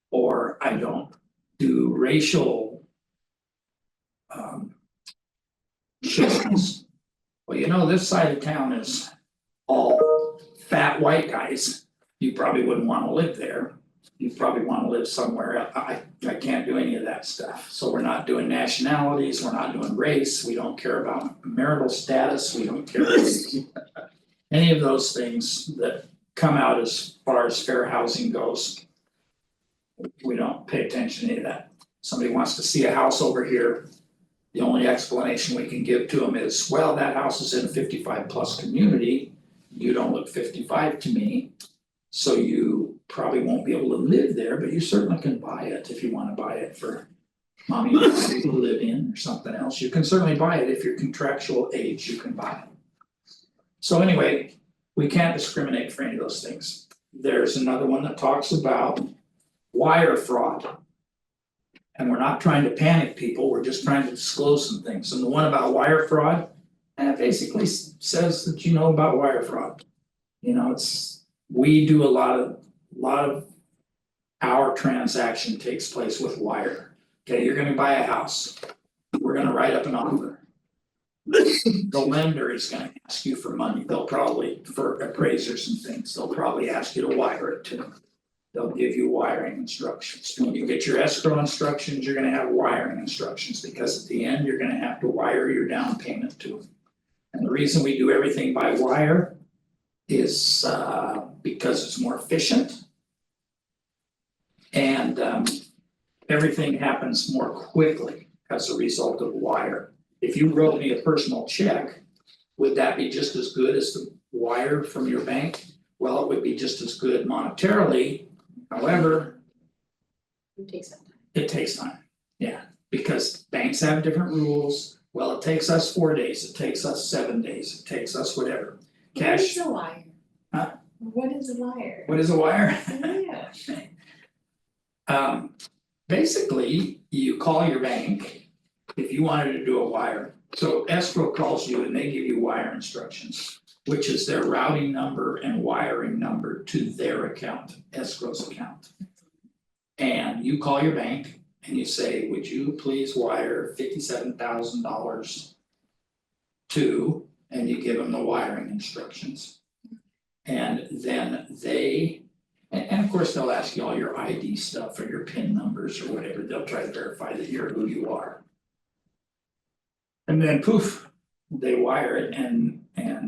Or I don't do racial shifts. Well, you know, this side of town is all fat white guys, you probably wouldn't wanna live there. you probably wanna live somewhere, I can't do any of that stuff. So we're not doing nationalities, we're not doing race, we don't care about marital status, we don't care about any of those things that come out as far as fair housing goes. We don't pay attention to any of that. Somebody wants to see a house over here, the only explanation we can give to them is, well, that house is in a 55+ community. You don't look 55 to me, so you probably won't be able to live there, but you certainly can buy it if you wanna buy it for mommy and daddy to live in or something else. You can certainly buy it if you're contractual age, you can buy it. So anyway, we can't discriminate for any of those things. There's another one that talks about wire fraud. And we're not trying to panic people, we're just trying to disclose some things. And the one about wire fraud, basically says that you know about wire fraud. You know, we do a lot of our transaction takes place with wire. Okay, you're gonna buy a house, we're gonna write up an offer. The lender is gonna ask you for money, they'll probably, for appraisers and things, they'll probably ask you to wire it to them. They'll give you wiring instructions. When you get your escrow instructions, you're gonna have wiring instructions, because at the end, you're gonna have to wire your down payment to them. And the reason we do everything by wire is because it's more efficient. And everything happens more quickly as a result of wire. If you wrote me a personal check, would that be just as good as the wire from your bank? Well, it would be just as good monetarily. However, It takes some time. it takes time, yeah, because banks have different rules. Well, it takes us 4 days, it takes us 7 days, it takes us whatever. What Cash, is a wire? Huh? What is a wire? what is a wire? Yeah. Basically, you call your bank if you wanted to do a wire. So escrow calls you and they give you wire instructions, which is their routing number and wiring number to their account, escrow's account. And you call your bank and you say, would you please wire $57,000 to, and you give them the wiring instructions. And then and of course, they'll ask you all your ID stuff or your PIN numbers or whatever, they'll try to verify that you're who you are. And then poof, they wire it, and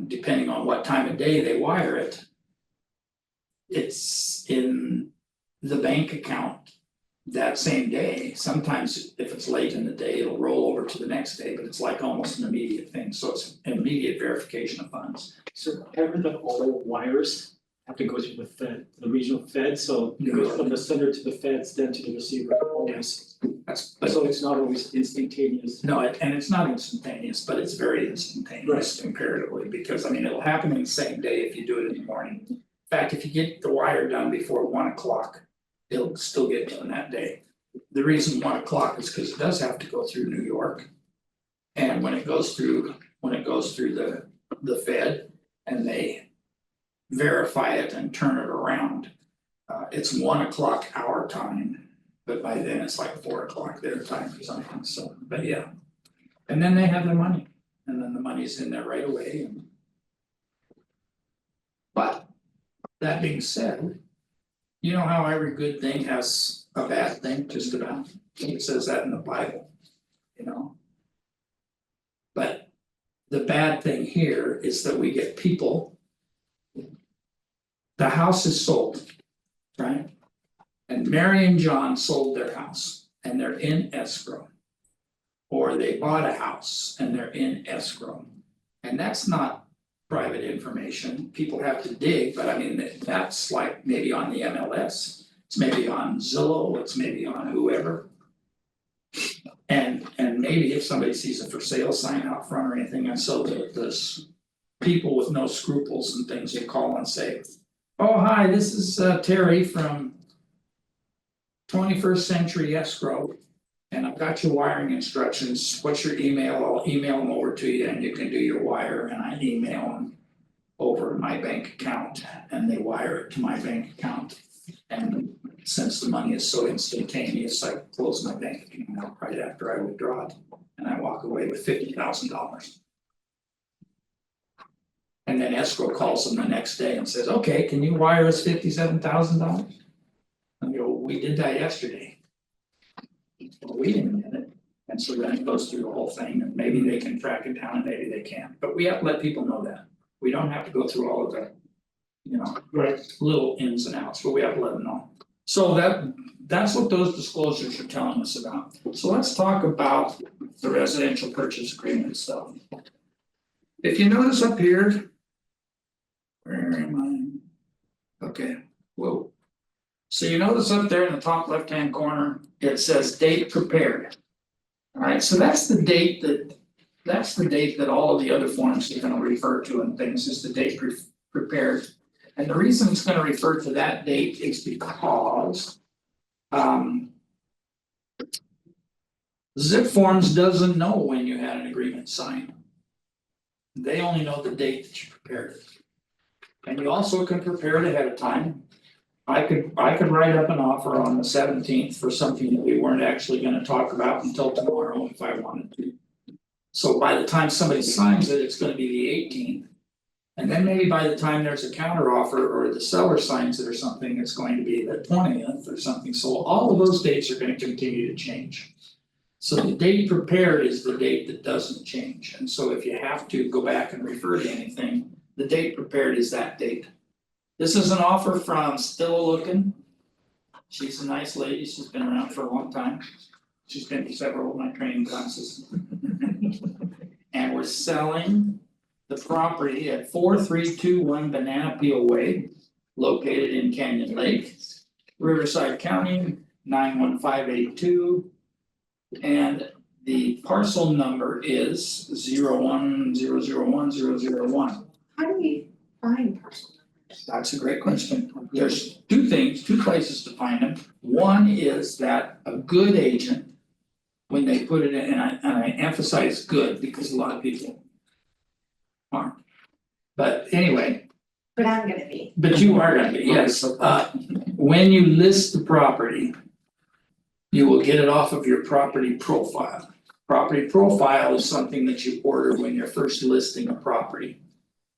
depending on what time of day they wire it, it's in the bank account that same day. Sometimes if it's late in the day, it'll roll over to the next day, but it's like almost an immediate thing, so it's immediate verification of funds. So I heard that all wires have to go through the Fed, the regional Fed, so it goes from the sender to the Feds, then to the receiver, always. But So it's not always instantaneous. no, and it's not instantaneous, but it's very instantaneous comparatively, because I mean, it'll happen in the same day if you do it in the morning. In fact, if you get the wire done before 1 o'clock, it'll still get done that day. The reason 1 o'clock is because it does have to go through New York. And when it goes through the Fed and they verify it and turn it around, it's 1 o'clock our time, but by then it's like 4 o'clock their time or something, so, but yeah. And then they have their money, and then the money's in there right away and. But, that being said, you know how every good thing has a bad thing, just about, it says that in the Bible, you know? But the bad thing here is that we get people. The house is sold, right? And Mary and John sold their house and they're in escrow. Or they bought a house and they're in escrow. And that's not private information, people have to dig, but I mean, that's like maybe on the MLS. It's maybe on Zillow, it's maybe on whoever. And maybe if somebody sees a for sale sign out front or anything, and so there's people with no scruples and things, you call and say, oh, hi, this is Terry from 21st Century Escrow. And I've got your wiring instructions, what's your email, I'll email them over to you and you can do your wire, and I email them over my bank account and they wire it to my bank account. And since the money is so instantaneous, I close my bank account right after I withdraw it and I walk away with $50,000. And then escrow calls them the next day and says, okay, can you wire us $57,000? And they go, we did that yesterday. Well, we didn't get it, and so then it goes through the whole thing, and maybe they can track it down and maybe they can't, but we have to let people know that. We don't have to go through all of the. You know, Right. little ins and outs, but we have to let them know. So that's what those disclosures are telling us about. So let's talk about the residential purchase agreement stuff. If you notice up here. Where am I? Okay, whoa. So you notice up there in the top left hand corner, it says date prepared. Alright, so that's the date that all of the other forms are gonna refer to and things is the date prepared. And the reason it's gonna refer to that date is because. Zip Forms doesn't know when you had an agreement signed. They only know the date that you prepared it. And you also can prepare it ahead of time. I could write up an offer on the 17th for something that we weren't actually gonna talk about until tomorrow if I wanted to. So by the time somebody signs it, it's gonna be the 18th. And then maybe by the time there's a counter offer or the seller signs it or something, it's going to be the 20th or something, so all of those dates are gonna continue to change. So the date prepared is the date that doesn't change, and so if you have to go back and refer to anything, the date prepared is that date. This is an offer from Still Looking. She's a nice lady, she's been around for a long time. She's been to several of my training classes. And we're selling the property at 4321 Banana Peel Way, located in Canyon Lake, Riverside County, 91582. And the parcel number is 01001001. How do we find parcel numbers? That's a great question. There's two places to find them. One is that a good agent, when they put it in, and I emphasize good because a lot of people aren't. But anyway, But I'm gonna be. but you are gonna be, yes, when you list the property. You will get it off of your property profile. Property profile is something that you order when you're first listing a property.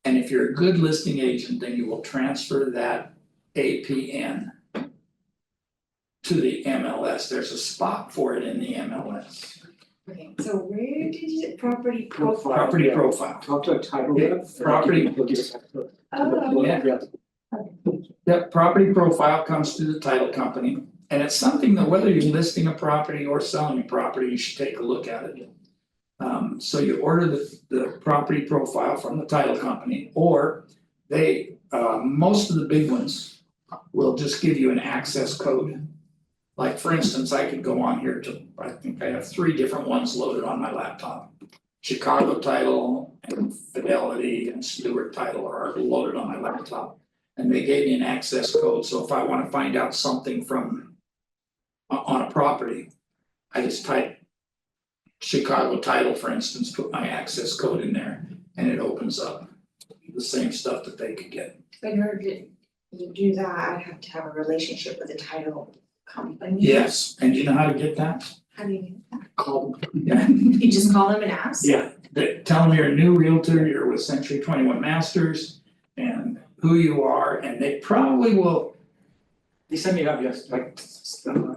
And if you're a good listing agent, then you will transfer that APN. To the MLS, there's a spot for it in the MLS. Okay, so where did you, property profile? Property profile. Talk to a title Yeah, rep. property. Oh, Yeah. That property profile comes through the title company, and it's something that whether you're listing a property or selling a property, you should take a look at it. So you order the property profile from the title company, or they, most of the big ones will just give you an access code. Like for instance, I could go on here to, I think I have 3 different ones loaded on my laptop. Chicago Title and Fidelity and Stewart Title are loaded on my laptop. And they gave me an access code, so if I wanna find out something from on a property, I just type Chicago Title, for instance, put my access code in there, and it opens up the same stuff that they could get. So in order to do that, I'd have to have a relationship with a title company. Yes, and you know how to get that? How do you do that? Call. Yeah, You just call them and ask? yeah, they tell them you're a new realtor, you're with Century 21 Masters, and who you are, and they probably will. They sent me up, yes, like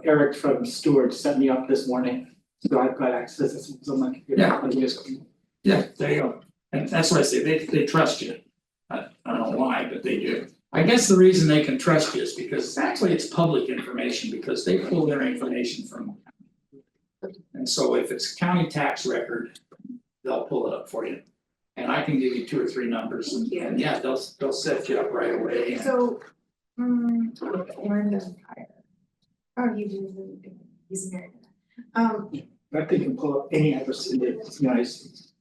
Eric from Stewart set me up this morning, so I've got access to my computer. Yeah. I can just- Yeah, there you go. And that's why I say they trust you. I don't know why, but they do. I guess the reason they can trust you is because actually it's public information because they pull their information from. And so if it's county tax record, they'll pull it up for you. And I can give you 2 or 3 numbers and yeah, they'll set you up right away. And So, Warren Empire. Oh, he's American. I think you can pull up any address in the United States.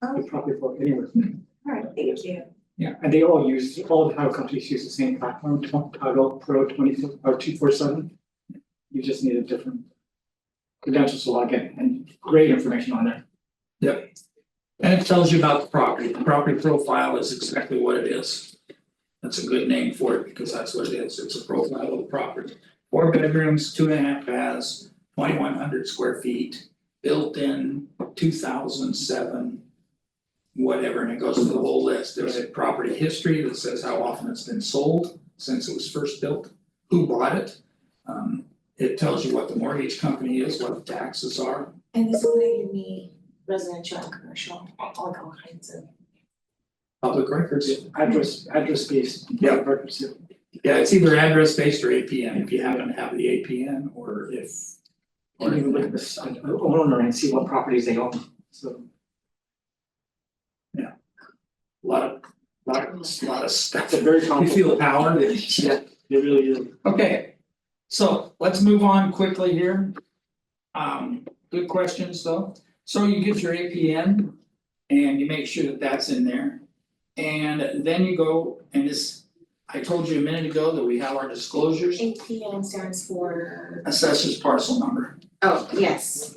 Oh, You probably pull up anywhere. alright, thank you. Yeah, and they all use, all the title companies use the same platform, Title Pro 24 or 247. You just need a different credentials to log in, and great information on there. Yep. And it tells you about the property. The property profile is exactly what it is. That's a good name for it because that's what it is. It's a profile of the property. 4 bedrooms, 2.5 baths, 2,100 square feet, built in 2007. Whatever, and it goes through the whole list. There's a property history that says how often it's been sold since it was first built, who bought it. It tells you what the mortgage company is, what the taxes are. And this is gonna give me residential and commercial, all kinds of. Public records. Address based. Yeah. Records, yeah. Yeah, it's either address based or APN, if you happen to have the APN, or if. Or even look at this owner and see what properties they own, so. Lot of stuff. It's a very You complicated. feel power, Yeah, it really is. okay, so let's move on quickly here. Good questions though, so you get your APN and you make sure that that's in there. And then you go, and this, I told you a minute ago that we have our disclosures, APN stands for, assessors parcel number. oh, yes.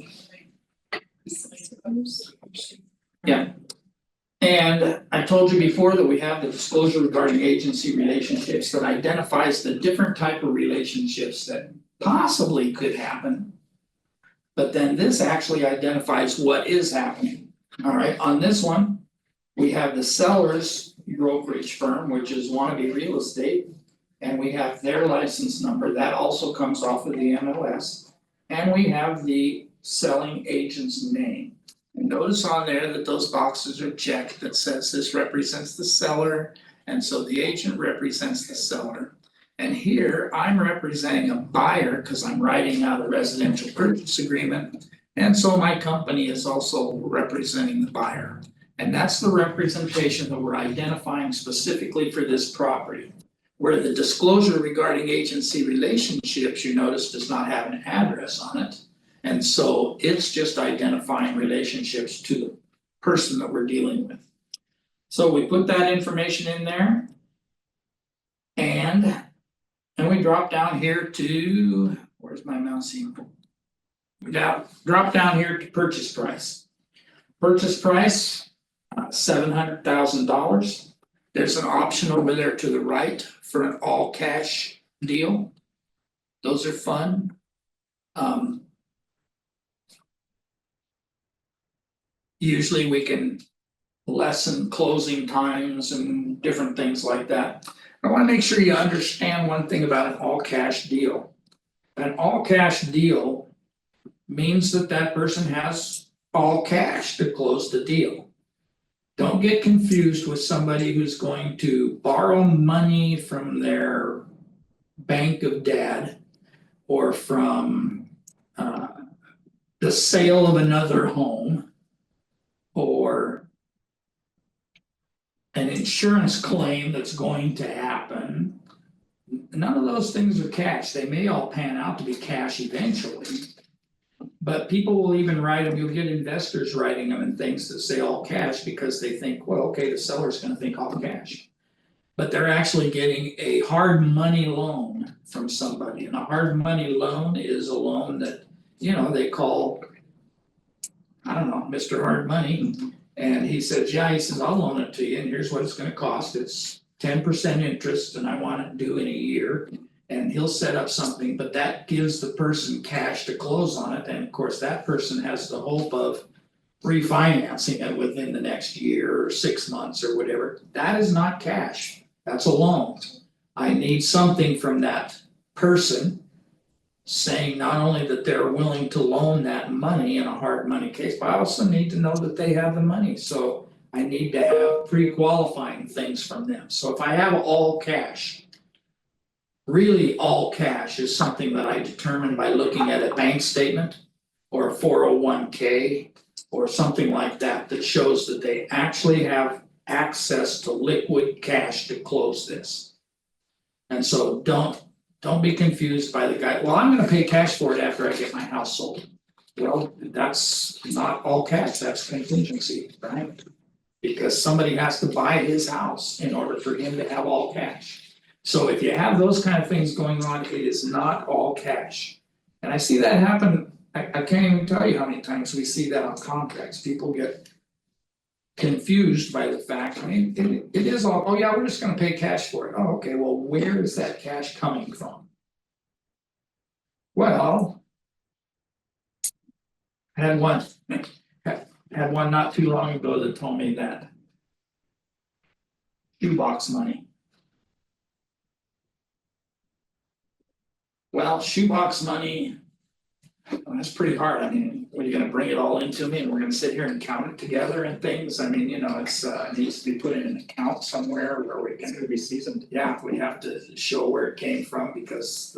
And I told you before that we have the disclosure regarding agency relationships that identifies the different type of relationships that possibly could happen. But then this actually identifies what is happening. Alright, on this one, we have the seller's brokerage firm, which is Wannabe Real Estate. And we have their license number, that also comes off of the MLS. And we have the selling agent's name. And notice on there that those boxes are checked that says this represents the seller, and so the agent represents the seller. And here, I'm representing a buyer, cause I'm writing out a residential purchase agreement. And so my company is also representing the buyer. And that's the representation that we're identifying specifically for this property. Where the disclosure regarding agency relationships, you notice, does not have an address on it. And so it's just identifying relationships to the person that we're dealing with. So we put that information in there. And we drop down here to, where's my mouse here? We drop down here to purchase price. Purchase price, $700,000. There's an option over there to the right for an all cash deal. Those are fun. Usually we can lessen closing times and different things like that. I wanna make sure you understand one thing about an all cash deal. An all cash deal means that that person has all cash to close the deal. Don't get confused with somebody who's going to borrow money from their bank of dad or from the sale of another home or an insurance claim that's going to happen. None of those things are cash. They may all pan out to be cash eventually. But people will even write them, you'll get investors writing them and things that say all cash because they think, well, okay, the seller's gonna think all cash. But they're actually getting a hard money loan from somebody, and a hard money loan is a loan that, they call. I don't know, Mr. Hard Money, and he says, yeah, he says, I'll loan it to you, and here's what it's gonna cost, it's 10% interest, and I want it due in a year. And he'll set up something, but that gives the person cash to close on it, and of course, that person has the hope of refinancing it within the next year or 6 months or whatever. That is not cash, that's a loan. I need something from that person saying not only that they're willing to loan that money in a hard money case, but I also need to know that they have the money, so I need to have pre-qualifying things from them. So if I have all cash, really, all cash is something that I determine by looking at a bank statement or a 401k or something like that that shows that they actually have access to liquid cash to close this. And so don't be confused by the guy, well, I'm gonna pay cash for it after I get my house sold. Well, that's not all cash, that's contingency, right? Because somebody has to buy his house in order for him to have all cash. So if you have those kind of things going on, it is not all cash. And I see that happen, I can't even tell you how many times we see that on contracts, people get confused by the fact, I mean, it is all, oh yeah, we're just gonna pay cash for it, oh, okay, well, where is that cash coming from? Well. I had one not too long ago that told me that. Shoebox money. Well, shoebox money. Well, that's pretty hard, I mean, what are you gonna bring it all into me and we're gonna sit here and count it together and things, I mean, it's it needs to be put in an account somewhere where we It's can. gonna be seasoned. Yeah, we have to show where it came from because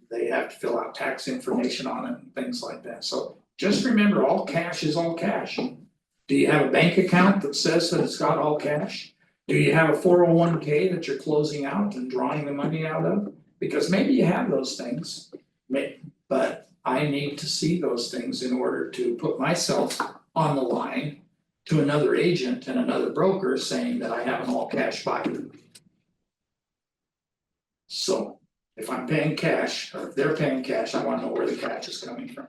they have to fill out tax information on it and things like that, so just remember, all cash is all cash. Do you have a bank account that says that it's got all cash? Do you have a 401k that you're closing out and drawing the money out of? Because maybe you have those things, but I need to see those things in order to put myself on the line to another agent and another broker saying that I have an all cash buyer. So if I'm paying cash, or if they're paying cash, I wanna know where the cash is coming from.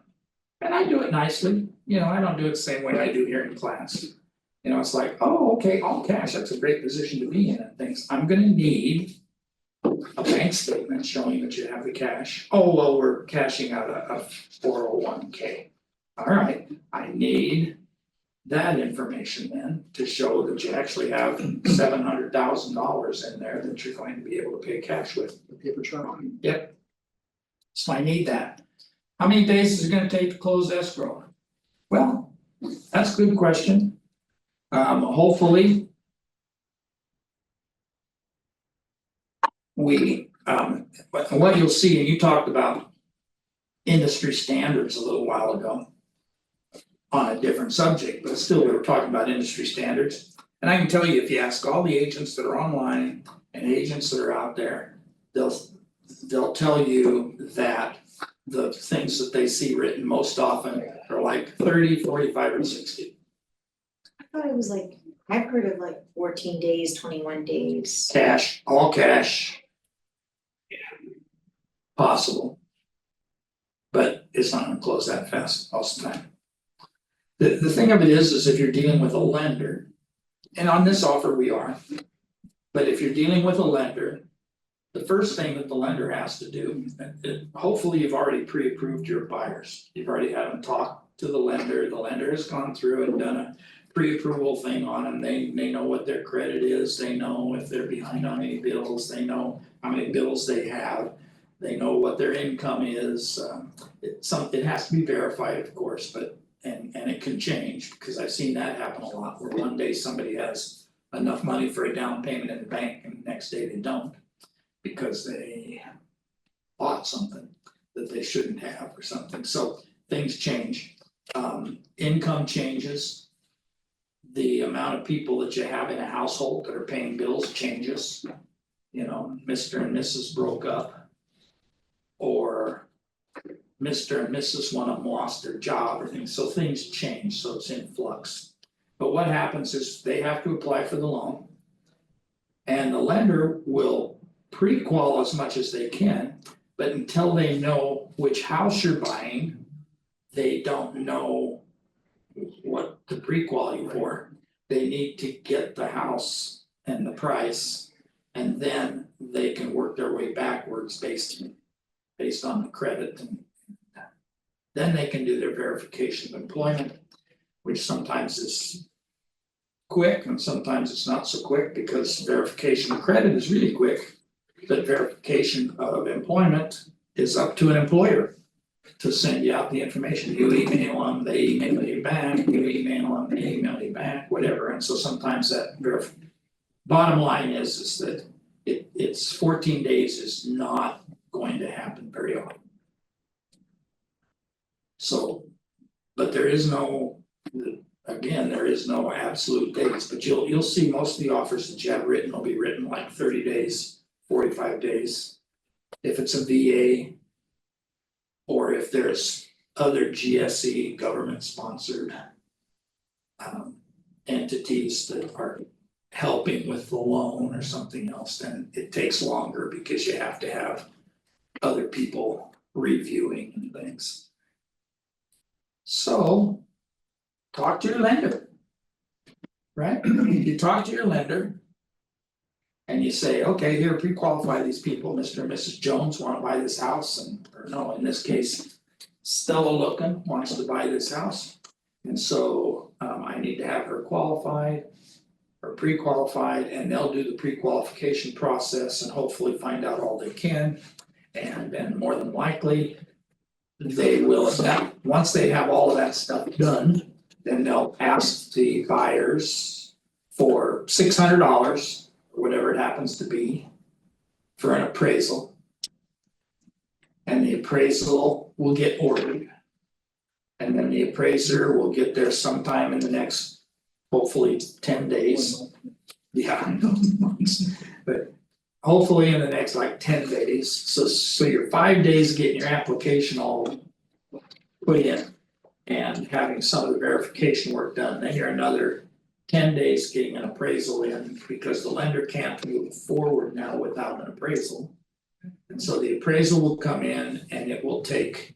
And I do it nicely, I don't do it the same way I do here in class. It's like, oh, okay, all cash, that's a great position to be in and things, I'm gonna need a bank statement showing that you have the cash. Oh, well, we're cashing out a 401k. Alright, I need that information then to show that you actually have $700,000 in there that you're going to be able to pay cash with. The paper trail. Yep. So I need that. How many days is it gonna take to close escrow? Well, that's a good question. Hopefully. What you'll see, and you talked about industry standards a little while ago. On a different subject, but still, we were talking about industry standards. And I can tell you, if you ask all the agents that are online and agents that are out there, they'll tell you that the things that they see written most often are like 30, 45, or 60. I thought it was like, I've heard of like 14 days, 21 days. Cash, all cash. Possible. But it's not gonna close that fast most of the time. The thing of it is if you're dealing with a lender, and on this offer we are. But if you're dealing with a lender, the first thing that the lender has to do, hopefully you've already pre-approved your buyers. You've already had them talk to the lender has gone through and done a pre-approval thing on them, they know what their credit is, they know if they're behind on any bills, they know how many bills they have. They know what their income is, it has to be verified, of course, but and it can change, because I've seen that happen a lot, where one day somebody has enough money for a down payment in the bank and the next day they don't. Because they bought something that they shouldn't have or something, so things change. Income changes. The amount of people that you have in a household that are paying bills changes. Mr. and Mrs. broke up. Or Mr. and Mrs. one of them lost their job or things, so things change, so it's in flux. But what happens is they have to apply for the loan. And the lender will pre-qual as much as they can, but until they know which house you're buying, they don't know what to pre-qual you for. They need to get the house and the price, and then they can work their way backwards based on the credit, and then they can do their verification of employment, which sometimes is quick and sometimes it's not so quick, because verification of credit is really quick. But verification of employment is up to an employer to send you out the information. You email them, they email you back, you email them, they email you back, whatever, and so sometimes that bottom line is that it's 14 days is not going to happen very often. So, but there is no absolute dates, but you'll see most of the offers that you have written will be written like 30 days. 45 days, if it's a VA. Or if there's other GSE government sponsored. Entities that are helping with the loan or something else, then it takes longer because you have to have other people reviewing and things. So, talk to your lender. Right, you talk to your lender. And you say, okay, here, pre-qualify these people, Mr. and Mrs. Jones wanna buy this house, or no, in this case. Stella Lookin wants to buy this house, and so I need to have her qualified. Or pre-qualified, and they'll do the pre-qualification process and hopefully find out all they can. And then more than likely, they will, once they have all of that stuff done, then they'll ask the buyers for $600, or whatever it happens to be, for an appraisal. And the appraisal will get ordered. And then the appraiser will get there sometime in the next, hopefully 10 days. Yeah, I know, months, but hopefully in the next like 10 days, so you're 5 days getting your application all put in. And having some of the verification work done, then you're another 10 days getting an appraisal in, because the lender can't move forward now without an appraisal. And so the appraisal will come in and it will take,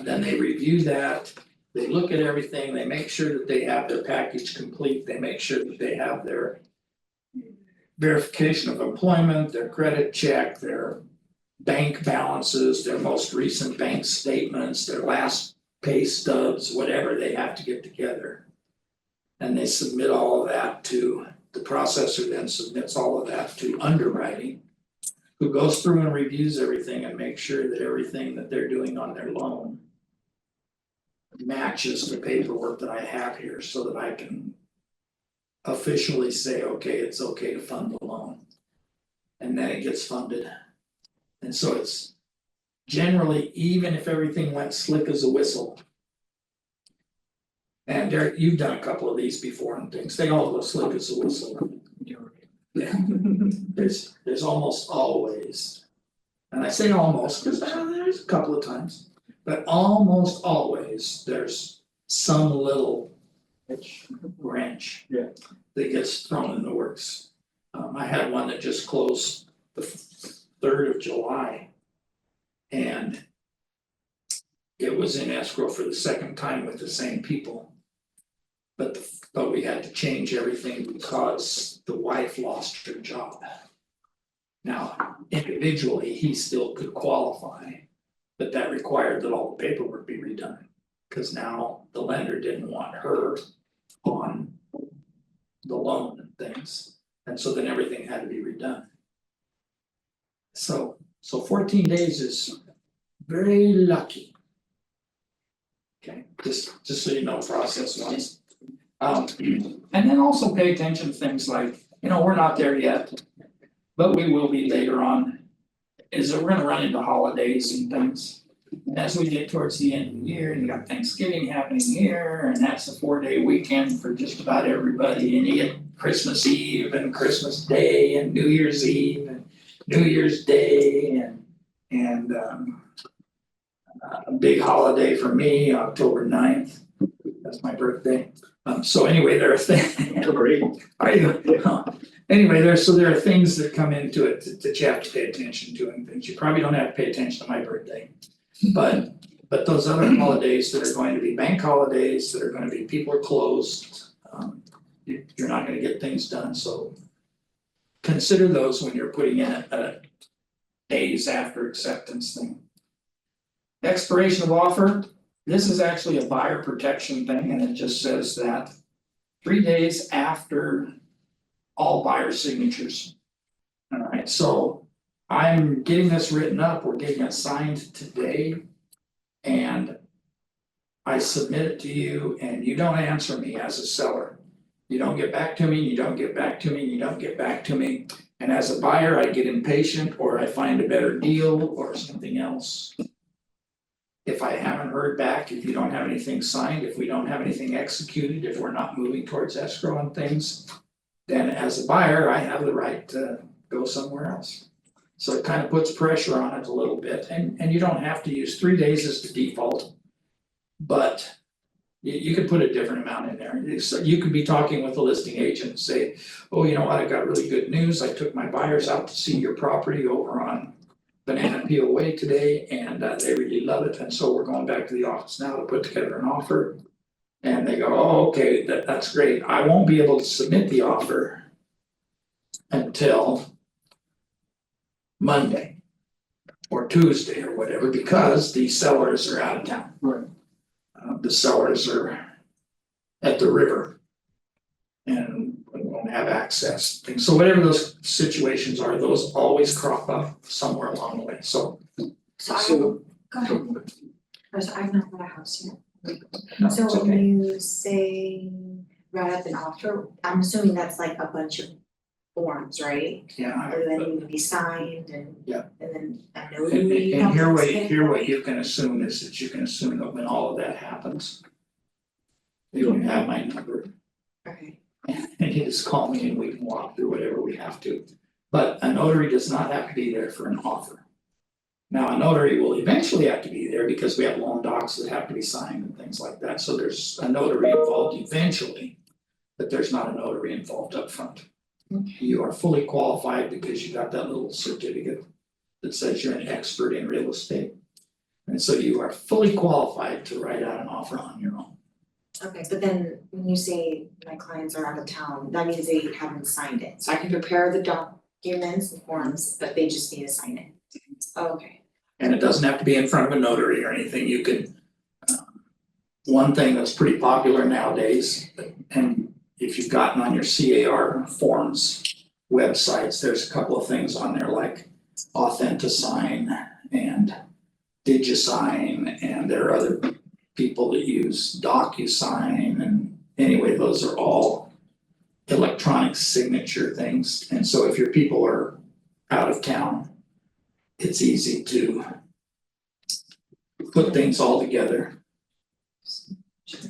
then they review that. They look at everything, they make sure that they have their package complete, they make sure that they have their verification of employment, their credit check, their bank balances, their most recent bank statements, their last pay stubs, whatever they have to get together. And they submit all of that to, the processor then submits all of that to underwriting, who goes through and reviews everything and makes sure that everything that they're doing on their loan matches the paperwork that I have here, so that I can officially say, okay, it's okay to fund the loan. And then it gets funded. And so it's generally, even if everything went slick as a whistle. And Derek, you've done a couple of these before and things, they all go slick as a whistle. Yeah, there's almost always, and I say almost, cause there's a couple of times, but almost always, there's some little wrench. Yeah. That gets thrown in the works. I had one that just closed the 3rd of July. And it was in escrow for the second time with the same people. But we had to change everything because the wife lost her job. Now, individually, he still could qualify, but that required that all the paperwork be redone. Cause now the lender didn't want her on the loan and things, and so then everything had to be redone. So 14 days is very lucky. Okay, just so you know, process wise. And then also pay attention to things like, we're not there yet, but we will be later on. Is that we're gonna run into holidays and things. As we get towards the end of the year, you got Thanksgiving happening here, and that's a 4-day weekend for just about everybody, and you get Christmas Eve and Christmas Day and New Year's Eve and New Year's Day and a big holiday for me, October 9th, that's my birthday. So anyway, there are things. Great. Are you? Anyway, there are things that come into it that you have to pay attention to, and things you probably don't have to pay attention to my birthday. But those other holidays that are going to be bank holidays, that are gonna be, people are closed, you're not gonna get things done, so. Consider those when you're putting in a days after acceptance thing. Expiration of offer, this is actually a buyer protection thing, and it just says that 3 days after all buyer signatures. Alright, so I'm getting this written up, we're getting it signed today. And I submit it to you and you don't answer me as a seller. You don't get back to me, you don't get back to me, you don't get back to me. And as a buyer, I get impatient, or I find a better deal or something else. If I haven't heard back, if you don't have anything signed, if we don't have anything executed, if we're not moving towards escrow and things. Then as a buyer, I have the right to go somewhere else. So it kind of puts pressure on it a little bit, and you don't have to use 3 days as the default. But you could put a different amount in there, so you could be talking with a listing agent and say, oh, you know what, I got really good news, I took my buyers out to see your property over on Banana Peel Way today, and they really love it, and so we're going back to the office now to put together an offer. And they go, oh, okay, that's great, I won't be able to submit the offer until Monday or Tuesday or whatever, because the sellers are out of town. Right. The sellers are at the river. And we won't have access, things, so whatever those situations are, those always crop up somewhere along the way, so. So I So- go ahead. So I've not bought a house yet. No, So it's when okay. you say write up an offer, I'm assuming that's like a bunch of forms, right? Yeah, Or then need to be signed and. Yeah. And then a and notary. and here what, comes in. here what you can assume is that you can assume that when all of that happens. You have my number. Okay, And you just call me and we can walk through whatever we have to. But a notary does not have to be there for an offer. Now, a notary will eventually have to be there because we have loan docs that have to be signed and things like that, so there's a notary involved eventually. But there's not a notary involved up front. You are fully qualified because you got that little certificate that says you're an expert in real estate. And so you are fully qualified to write out an offer on your own. okay, but then when you say my clients are out of town, that means they haven't signed it, so I can prepare the documents, the forms, but they just need to sign it. Okay, And it doesn't have to be in front of a notary or anything, you can. One thing that's pretty popular nowadays, and if you've gotten on your CAR forms websites, there's a couple of things on there like Authentisign and DigiSign, and there are other people that use DocuSign, and anyway, those are all electronic signature things, and so if your people are out of town, it's easy to put things all together,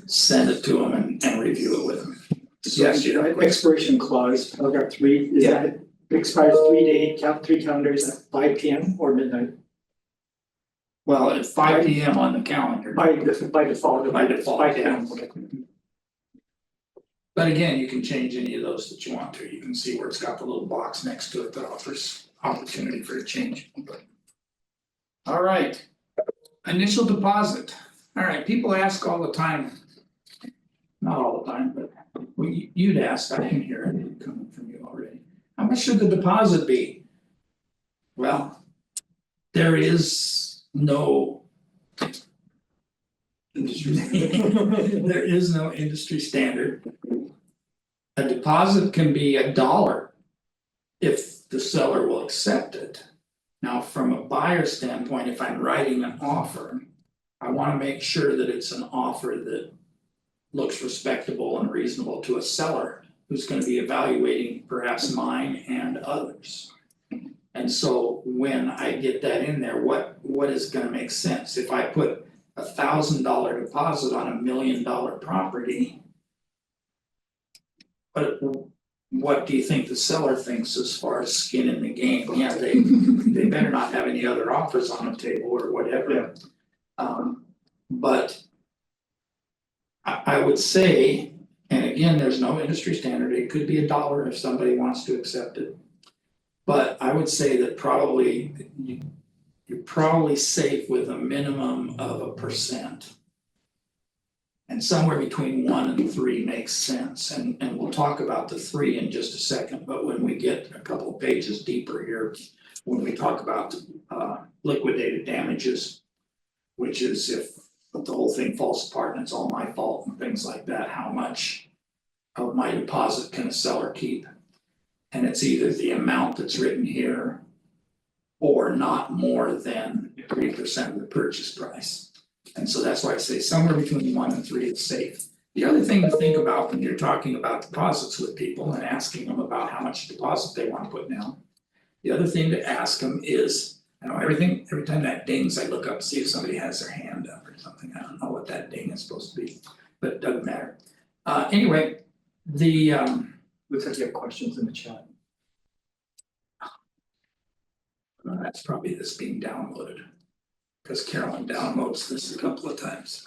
send it to them and review it with them. Yes, you have a question? Expiration clause, paragraph 3, is Yeah. that expires 3 calendars at 5 p.m. or midnight? Well, at 5 p.m. on the calendar, By default. By default, 5 p.m. yeah. Okay. but again, you can change any of those that you want to, you can see where it's got the little box next to it that offers opportunity for a change. All right, initial deposit, all right, people ask all the time. Not all the time, but well, you'd ask, I can hear it coming from you already, how much should the deposit be? Well, there is no. There is no industry standard. A deposit can be $1 if the seller will accept it. Now, from a buyer standpoint, if I'm writing an offer, I wanna make sure that it's an offer that looks respectable and reasonable to a seller who's gonna be evaluating perhaps mine and others. And so when I get that in there, what is gonna make sense? If I put $1,000 deposit on $1 million property. But what do you think the seller thinks as far as skin in the game? Yeah, they better not have any other offers on the table or whatever. But I would say, and again, there's no industry standard, it could be $1 if somebody wants to accept it. But I would say that probably you're probably safe with a minimum of 1%. And somewhere between 1 and 3 makes sense, and we'll talk about the 3 in just a second, but when we get a couple of pages deeper here. When we talk about liquidated damages, which is if the whole thing falls apart and it's all my fault and things like that, how much of my deposit can a seller keep? And it's either the amount that's written here or not more than 3% of the purchase price. And so that's why I say somewhere between 1 and 3 is safe. The other thing to think about when you're talking about deposits with people and asking them about how much deposit they want to put down. The other thing to ask them is, I know every time that dings, I look up to see if somebody has their hand up or something. I don't know what that ding is supposed to be, but it doesn't matter. Anyway, Looks like you have questions in the chat. that's probably this being downloaded. Cause Carolyn downloads this a couple of times.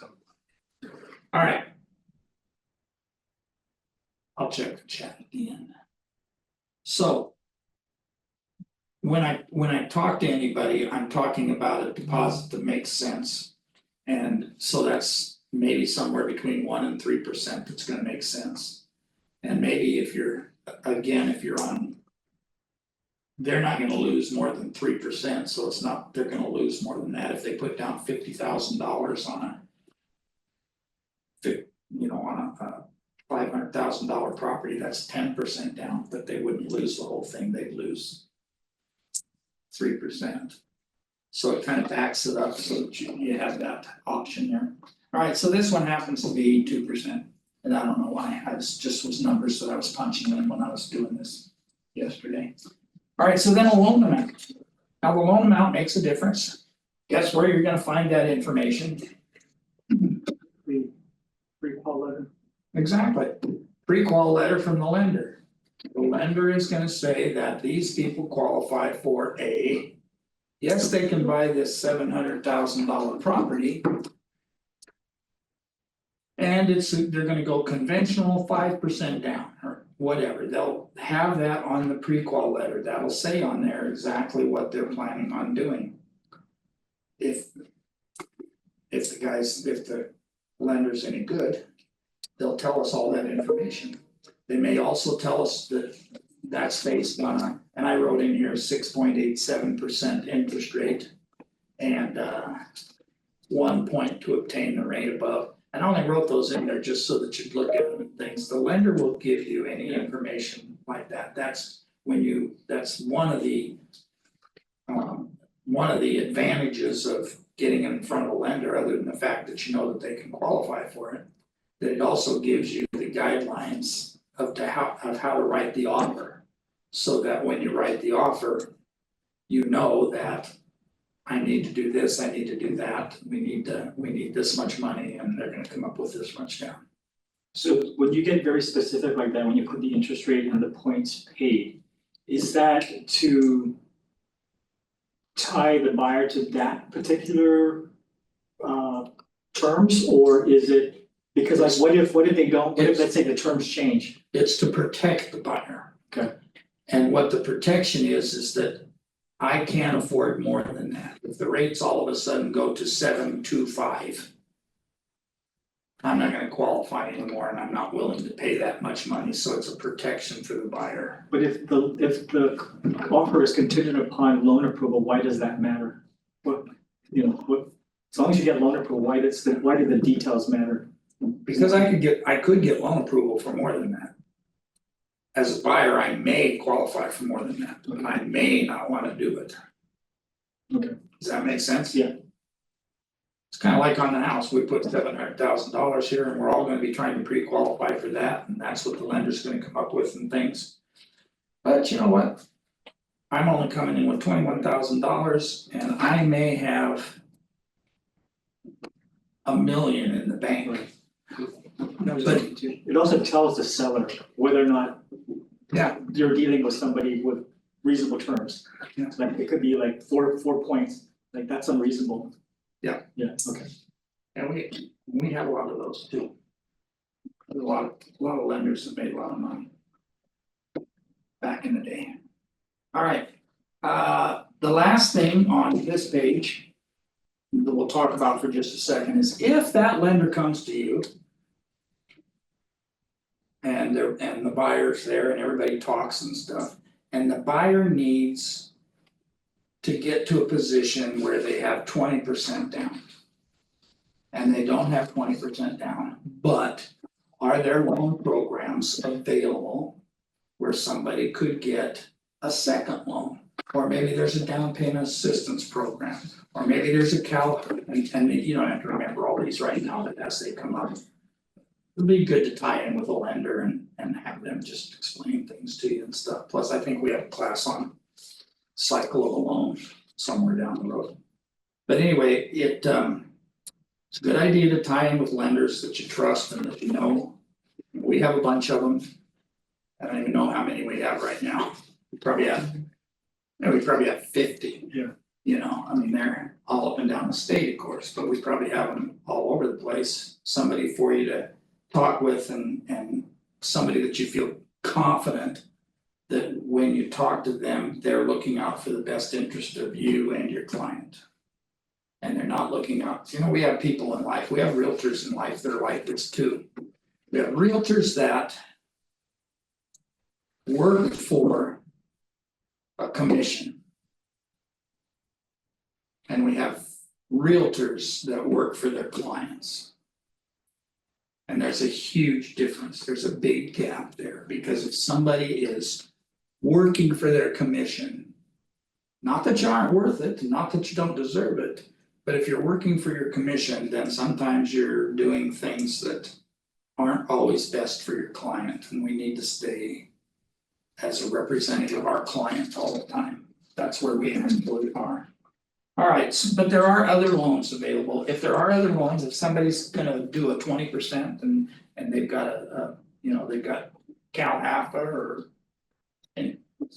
Alright. I'll check the chat again. So. When I talk to anybody, I'm talking about a deposit that makes sense. And so that's maybe somewhere between 1 and 3% that's gonna make sense. And maybe if you're on. They're not gonna lose more than 3%, so it's not, they're gonna lose more than that if they put down $50,000 on a. On a $500,000 property, that's 10% down, but they wouldn't lose the whole thing, they'd lose 3%. So it kind of backs it up so that you have that option there. Alright, so this one happens to be 2%, and I don't know why, was numbers that I was punching in when I was doing this yesterday. Alright, so then a loan amount. Now the loan amount makes a difference. Guess where you're gonna find that information? Pre-qual letter. Exactly, pre-qual letter from the lender. The lender is gonna say that these people qualify for a. Yes, they can buy this $700,000 property. And they're gonna go conventional 5% down or whatever, they'll have that on the pre-qual letter, that'll say on there exactly what they're planning on doing. If the lender's any good, they'll tell us all that information. They may also tell us that that's based on, and I wrote in here 6.87% interest rate. And 1 point to obtain the rate above. And I only wrote those in there just so that you'd look at them and things. The lender will give you any information like that. That's one of the. One of the advantages of getting in front of a lender, other than the fact that you know that they can qualify for it. That it also gives you the guidelines of how to write the offer. So that when you write the offer, you know that. I need to do this, I need to do that, we need this much money and they're gonna come up with this much down. So when you get very specific like that, when you put the interest rate and the points paid, is that to tie the buyer to that particular terms, or is it, because like what if they don't, what if, let's say the terms change? It's to protect the buyer. Okay. And what the protection is that I can't afford more than that. If the rates all of a sudden go to 7.25. I'm not gonna qualify anymore and I'm not willing to pay that much money, so it's a protection for the buyer. But if the offer is contingent upon loan approval, why does that matter? What, as long as you get loan approval, why do the details matter? Because I could get loan approval for more than that. As a buyer, I may qualify for more than that, but I may not wanna do it. Okay. Does that make sense? Yeah. It's kind of like on the house, we put $700,000 here and we're all gonna be trying to pre-qualify for that, and that's what the lender's gonna come up with and things. But you know what? I'm only coming in with $21,000 and I may have $1 million in the bank. But It also tells the seller whether or not yeah, you're dealing with somebody with reasonable terms. Yeah. Like it could be like four points, like that's unreasonable. Yeah. Yeah, okay. and we have a lot of those too. There's a lot of lenders that made a lot of money. Back in the day. Alright, the last thing on this page. That we'll talk about for just a second is if that lender comes to you. And the buyer's there and everybody talks and stuff, and the buyer needs. To get to a position where they have 20% down. And they don't have 20% down, but are there loan programs available? Where somebody could get a second loan, or maybe there's a down payment assistance program, or maybe there's a and you don't have to remember all these right now, but as they come up. It'd be good to tie in with a lender and have them just explain things to you and stuff, plus I think we have a class on. Cycle of a loan somewhere down the road. But anyway, it's a good idea to tie in with lenders that you trust and that you know. We have a bunch of them. I don't even know how many we have right now. We probably have 50. Yeah. You know, I mean, they're all up and down the state, of course, but we probably have them all over the place. Somebody for you to talk with and somebody that you feel confident. That when you talk to them, they're looking out for the best interest of you and your client. And they're not looking out, we have people in life, we have realtors in life that are like this too. We have realtors that. Work for. A commission. And we have realtors that work for their clients. And there's a huge difference, there's a big gap there, because if somebody is working for their commission. Not that you aren't worth it, not that you don't deserve it, but if you're working for your commission, then sometimes you're doing things that. Aren't always best for your client, and we need to stay. As a representative of our client all the time, that's where we absolutely are. Alright, but there are other loans available, if there are other loans, if somebody's gonna do a 20% and they've got they've got Cal Alpha or.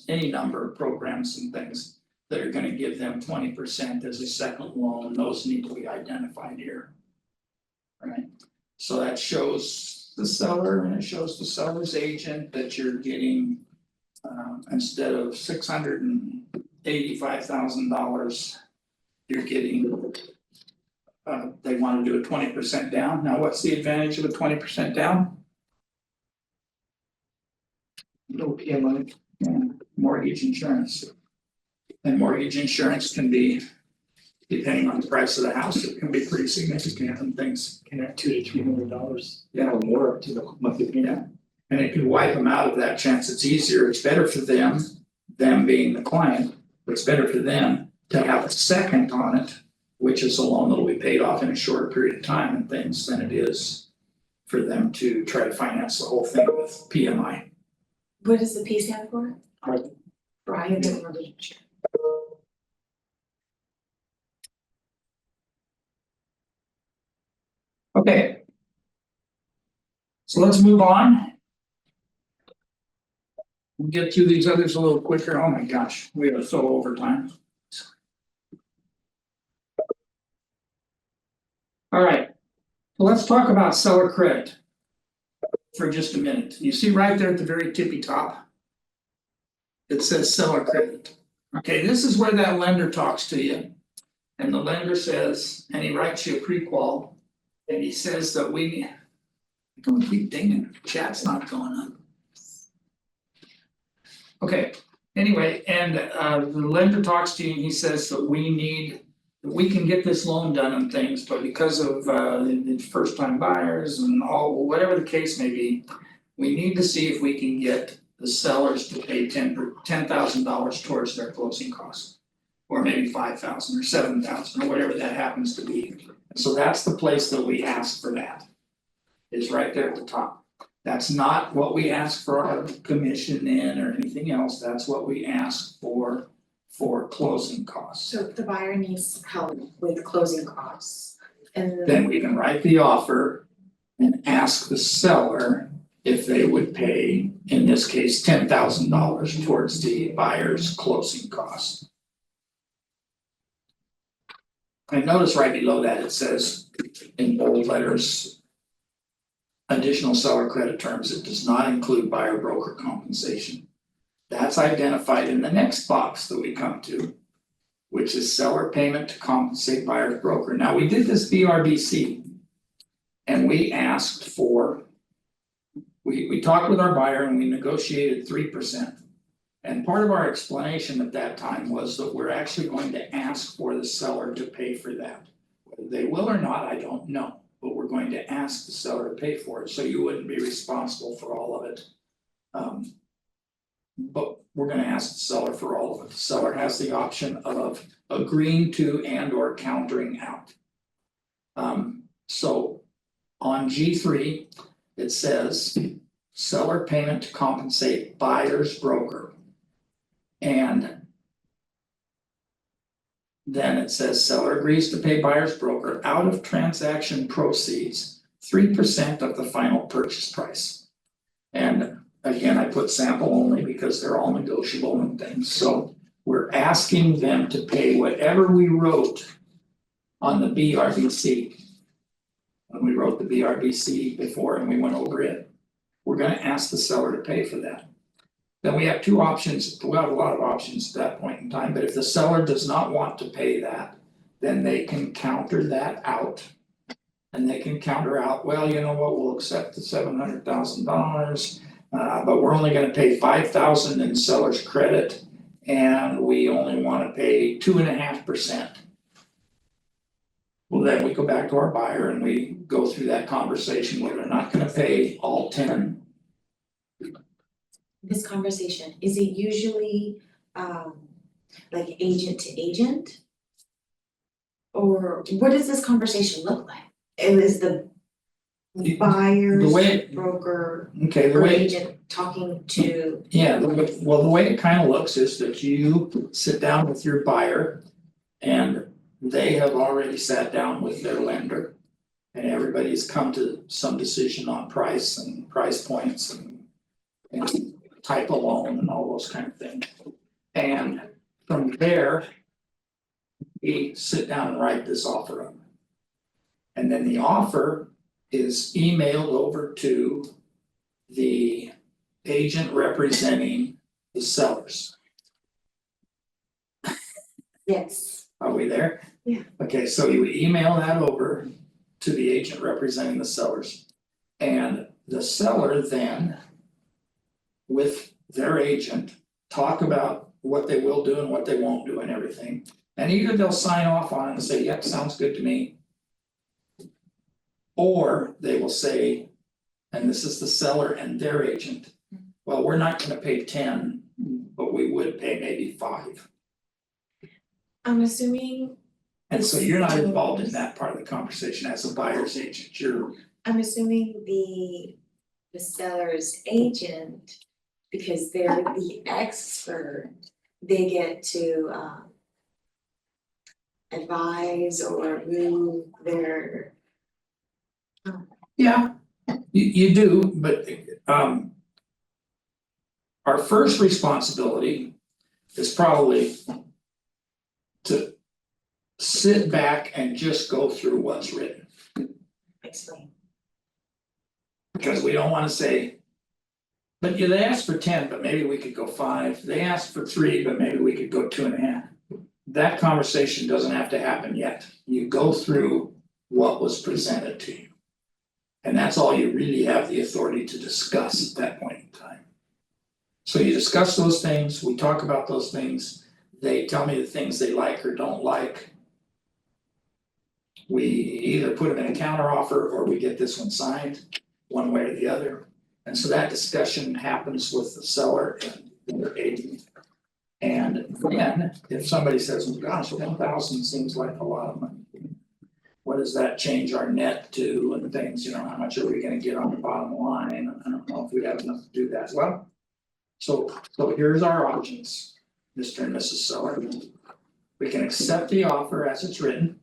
Any number of programs and things that are gonna give them 20% as a second loan, those need to be identified here. Right, so that shows the seller and it shows the seller's agent that you're getting. Instead of $685,000. You're getting. They wanna do a 20% down, now what's the advantage of a 20% down? No PMI, mortgage insurance. And mortgage insurance can be. Depending on the price of the house, it can be pretty significant and things. Can add $200 to $300. Yeah. Or more to the monthly payment. And it can wipe them out of that chance, it's easier, it's better for them being the client, it's better for them to have a second on it. Which is a loan that'll be paid off in a shorter period of time and things than it is. For them to try to finance the whole thing with PMI. What does the P stand for? Pardon? Brian didn't really. Okay. So let's move on. We'll get through these others a little quicker, oh my gosh, we are so over time. Alright, so let's talk about seller credit. For just a minute, you see right there at the very tippy top. It says seller credit, okay, this is where that lender talks to you. And the lender says, and he writes you a pre-qual. And he says that we. Don't keep dinging, chat's not going on. Okay, anyway, and the lender talks to you and he says that we can get this loan done and things, but because of the first time buyers and all, whatever the case may be. We need to see if we can get the sellers to pay $10,000 towards their closing costs. Or maybe 5,000 or 7,000 or whatever that happens to be, so that's the place that we ask for that. Is right there at the top. That's not what we ask for our commission in or anything else, that's what we ask for closing costs. So the buyer needs help with closing costs and Then we can write the offer and ask the seller if they would pay, in this case, $10,000 towards the buyer's closing costs. And notice right below that, it says in bold letters. Additional seller credit terms, it does not include buyer broker compensation. That's identified in the next box that we come to. Which is seller payment to compensate buyer's broker, now we did this BRBC. And we asked for. We talked with our buyer and we negotiated 3%. And part of our explanation at that time was that we're actually going to ask for the seller to pay for that. Whether they will or not, I don't know. But we're going to ask the seller to pay for it, so you wouldn't be responsible for all of it. But we're gonna ask the seller for all of it, the seller has the option of agreeing to and or countering out. So on G3, it says seller payment to compensate buyer's broker. And then it says seller agrees to pay buyer's broker out of transaction proceeds 3% of the final purchase price. And again, I put sample only because they're all negotiable and things, so we're asking them to pay whatever we wrote on the BRBC. When we wrote the BRBC before and we went over it, we're gonna ask the seller to pay for that. Then we have two options, we have a lot of options at that point in time, but if the seller does not want to pay that, then they can counter that out. And they can counter out, well, you know what, we'll accept the $700,000, but we're only gonna pay 5,000 in seller's credit. And we only wanna pay 2.5%. Well, then we go back to our buyer and we go through that conversation where they're not gonna pay all 10. This conversation, is it usually like agent to agent? Or what does this conversation look like? It was the The buyer's way- broker Okay, the or way, agent talking to, yeah, well, the way it kind of looks is that you sit down with your buyer. And they have already sat down with their lender. And everybody's come to some decision on price and price points and type of loan and all those kind of things. And from there, we sit down and write this offer up. And then the offer is emailed over to the agent representing the sellers. yes, Are we there? Yeah. Okay, so you email that over to the agent representing the sellers. And the seller then, with their agent, talk about what they will do and what they won't do and everything. And either they'll sign off on it and say, yep, sounds good to me. Or they will say, and this is the seller and their agent, well, we're not gonna pay 10, but we would pay maybe 5. I'm assuming, And so you're not involved in that part of the conversation as a buyer's agent, you're, the seller's agent, because they're the expert, they get to advise or move their, yeah, you do, but our first responsibility is probably to sit back and just go through what's written, explain. because we don't wanna say. But yeah, they asked for 10, but maybe we could go 5, they asked for 3, but maybe we could go 2.5. That conversation doesn't have to happen yet, you go through what was presented to you. And that's all you really have the authority to discuss at that point in time. So you discuss those things, we talk about those things, they tell me the things they like or don't like. We either put them in a counter offer or we get this one signed, one way or the other. And so that discussion happens with the seller and their agent. And then if somebody says, well, gosh, 10,000 seems like a lot of money. What does that change our net to and things, you know, how much are we gonna get on the bottom line? I don't know if we have enough to do that. Well, so here's our options, Mr. and Mrs. Seller. We can accept the offer as it's written.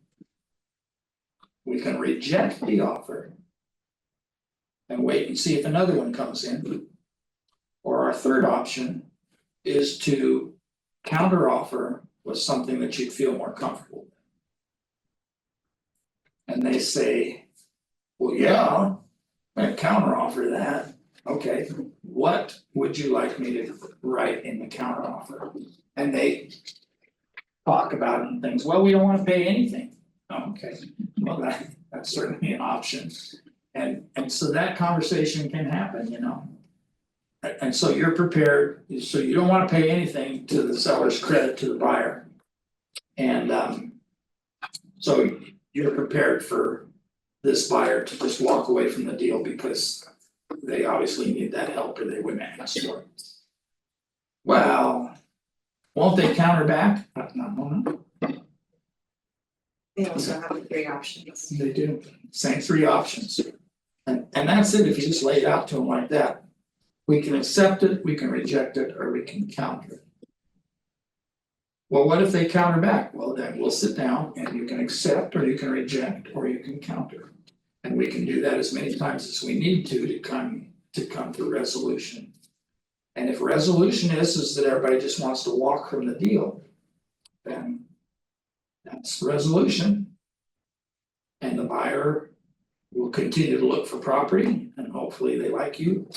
We can reject the offer. And wait and see if another one comes in. Or our third option is to counter offer with something that you'd feel more comfortable with. And they say, well, yeah, I counter offer that, okay, what would you like me to write in the counter offer? And they talk about it and things, well, we don't wanna pay anything, okay, well, that's certainly an option. And so that conversation can happen, you know. And so you're prepared, so you don't wanna pay anything to the seller's credit to the buyer. And so you're prepared for this buyer to just walk away from the deal because they obviously need that help or they wouldn't ask for it. Well, won't they counter back? No, They also have the 3 options. they do, same 3 options. And that's it, if you just lay it out to them like that. We can accept it, we can reject it, or we can counter it. Well, what if they counter back? Well, then we'll sit down and you can accept or you can reject or you can counter. And we can do that as many times as we need to come to resolution. And if resolution is that everybody just wants to walk from the deal, then that's resolution. And the buyer will continue to look for property and hopefully they like you.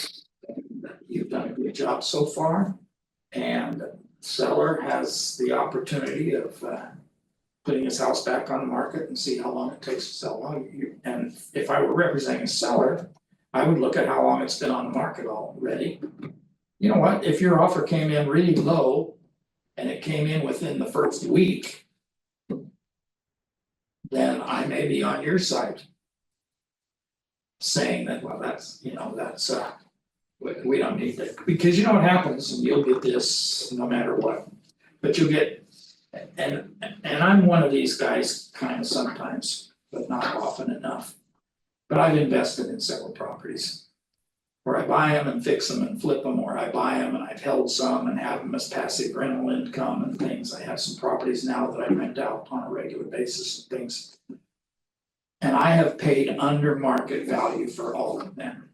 And you've done a good job so far. And seller has the opportunity of putting his house back on the market and see how long it takes to sell. Well, and if I were representing a seller, I would look at how long it's been on the market already. You know what, if your offer came in really low and it came in within the first week, then I may be on your side. Saying that, well, that's, that's, we don't need that, because you know what happens, and you'll get this no matter what. But you'll get, and I'm one of these guys kind of sometimes, but not often enough. But I've invested in several properties. Where I buy them and fix them and flip them, or I buy them and I've held some and have them as passive rental income and things. I have some properties now that I rent out on a regular basis and things. And I have paid under market value for all of them.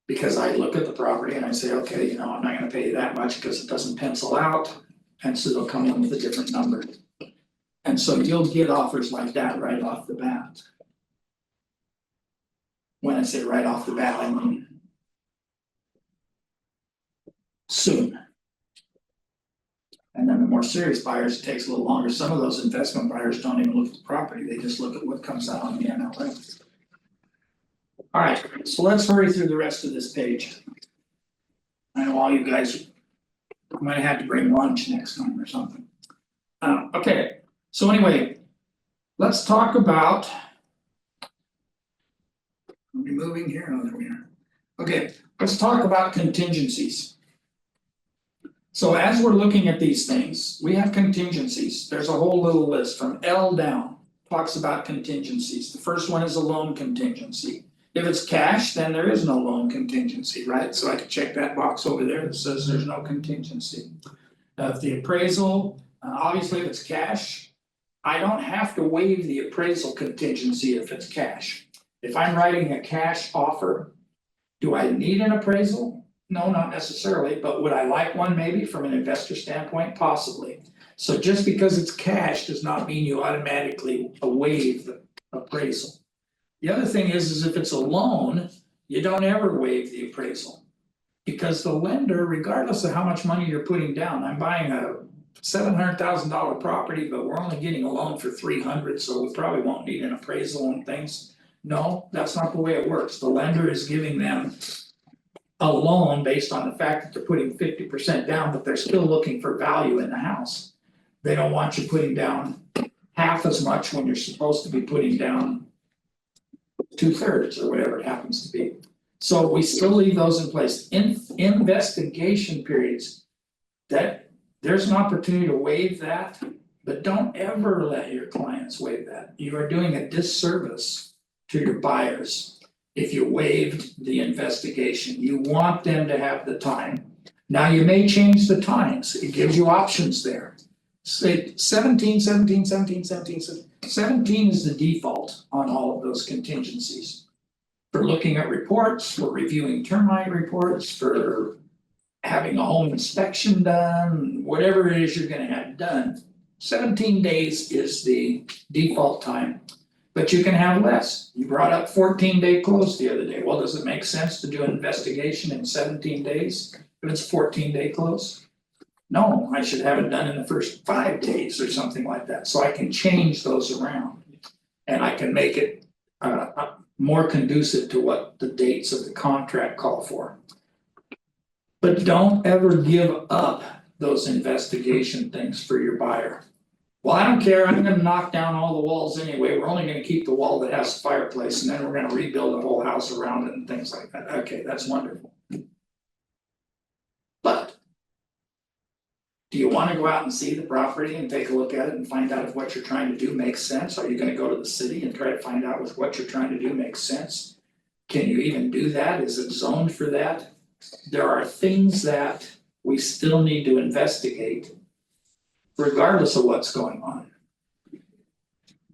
Because I look at the property and I say, okay, I'm not gonna pay you that much because it doesn't pencil out. And so they'll come in with a different number. And so you'll get offers like that right off the bat. When I say right off the bat, I mean soon. And then the more serious buyers, it takes a little longer. Some of those investment buyers don't even look at the property, they just look at what comes out on the MLS. Alright, so let's hurry through the rest of this page. I know all you guys might have to bring lunch next time or something. Okay, so anyway, let's talk about. Are we moving here? Oh, there we are. Okay, let's talk about contingencies. So as we're looking at these things, we have contingencies. There's a whole little list from L down, talks about contingencies. The first one is a loan contingency. If it's cash, then there is no loan contingency, right? So I can check that box over there that says there's no contingency. If the appraisal, obviously if it's cash, I don't have to waive the appraisal contingency if it's cash. If I'm writing a cash offer, do I need an appraisal? No, not necessarily, but would I like one maybe from an investor standpoint? Possibly. So just because it's cash does not mean you automatically waive the appraisal. The other thing is if it's a loan, you don't ever waive the appraisal. Because the lender, regardless of how much money you're putting down, I'm buying a $700,000 property, but we're only getting a loan for 300, so we probably won't need an appraisal and things. No, that's not the way it works. The lender is giving them a loan based on the fact that they're putting 50% down, but they're still looking for value in the house. They don't want you putting down half as much when you're supposed to be putting down 2/3 or whatever it happens to be. So we still leave those in place. In investigation periods, that there's an opportunity to waive that, but don't ever let your clients waive that. You are doing a disservice to your buyers if you waived the investigation. You want them to have the time. Now you may change the times, it gives you options there. Say 17 is the default on all of those contingencies. For looking at reports, for reviewing termite reports, for having a home inspection done, whatever it is you're gonna have done. 17 days is the default time, but you can have less. You brought up 14-day close the other day. Well, does it make sense to do an investigation in 17 days if it's 14-day close? No, I should have it done in the first 5 days or something like that, so I can change those around. And I can make it more conducive to what the dates of the contract call for. But don't ever give up those investigation things for your buyer. Well, I don't care, I'm gonna knock down all the walls anyway, we're only gonna keep the wall that has a fireplace and then we're gonna rebuild the whole house around it and things like that. Okay, that's wonderful. But do you wanna go out and see the property and take a look at it and find out if what you're trying to do makes sense? Are you gonna go to the city and try to find out if what you're trying to do makes sense? Can you even do that? Is it zoned for that? There are things that we still need to investigate regardless of what's going on.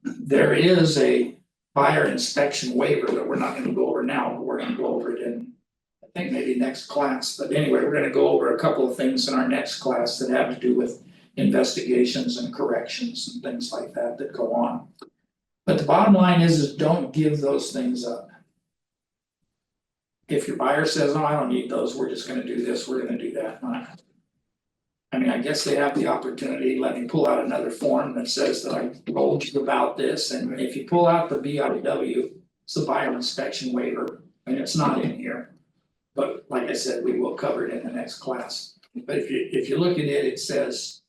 There is a buyer inspection waiver that we're not gonna go over now, but we're gonna go over it in, I think maybe next class, but anyway, we're gonna go over a couple of things in our next class that have to do with investigations and corrections and things like that that go on. But the bottom line is don't give those things up. If your buyer says, oh, I don't need those, we're just gonna do this, we're gonna do that, I mean, I guess they have the opportunity, let me pull out another form that says that I told you about this, and if you pull out the BIW, it's the buyer inspection waiver, and it's not in here. But like I said, we will cover it in the next class, but if you look at it, it says.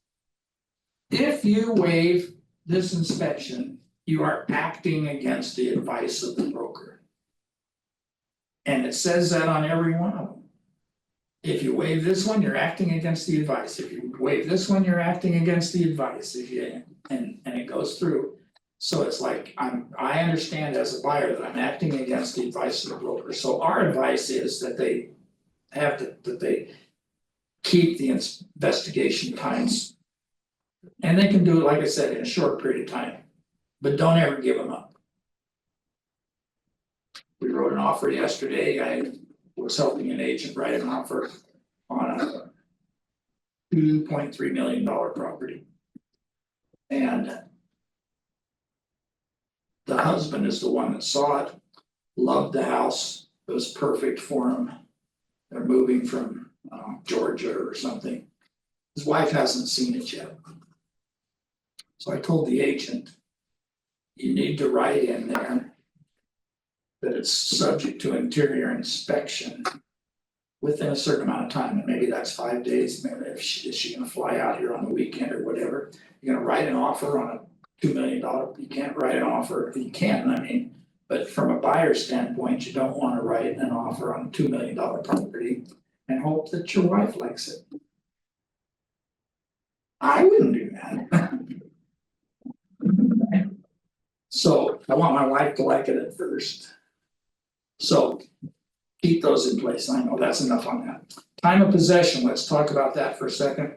If you waive this inspection, you are acting against the advice of the broker. And it says that on every one of them. If you waive this one, you're acting against the advice, if you waive this one, you're acting against the advice, if you, and it goes through. So it's like, I understand as a buyer that I'm acting against the advice of the broker, so our advice is that they have to, that they keep the investigation times. And they can do it, like I said, in a short period of time, but don't ever give them up. We wrote an offer yesterday, I was helping an agent write an offer on a $2.3 million property. And the husband is the one that saw it, loved the house, it was perfect for him. They're moving from Georgia or something. His wife hasn't seen it yet. So I told the agent, you need to write in there that it's subject to interior inspection within a certain amount of time, and maybe that's 5 days, maybe if is she gonna fly out here on the weekend or whatever. You're gonna write an offer on a $2 million, you can't write an offer, you can, I mean, but from a buyer standpoint, you don't wanna write an offer on a $2 million property and hope that your wife likes it. I wouldn't do that. So I want my wife to like it at first. So keep those in place, I know that's enough on that. Time of possession, let's talk about that for a second.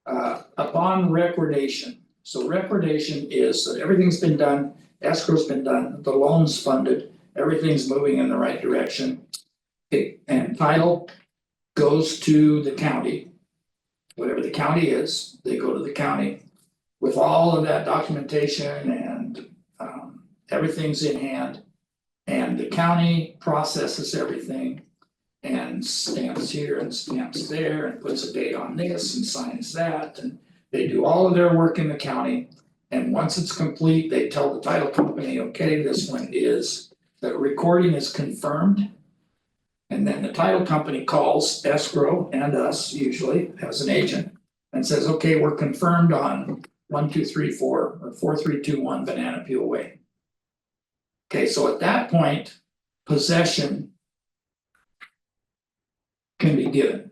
Upon recordation, so recordation is that everything's been done, escrow's been done, the loan's funded, everything's moving in the right direction. And title goes to the county. Whatever the county is, they go to the county with all of that documentation and everything's in hand. And the county processes everything and stamps here and stamps there and puts a date on this and signs that, and they do all of their work in the county. And once it's complete, they tell the title company, okay, this one is, the recording is confirmed. And then the title company calls escrow and us usually as an agent and says, okay, we're confirmed on 1234 or 4321 Banana Peel Way. Okay, so at that point, possession can be given,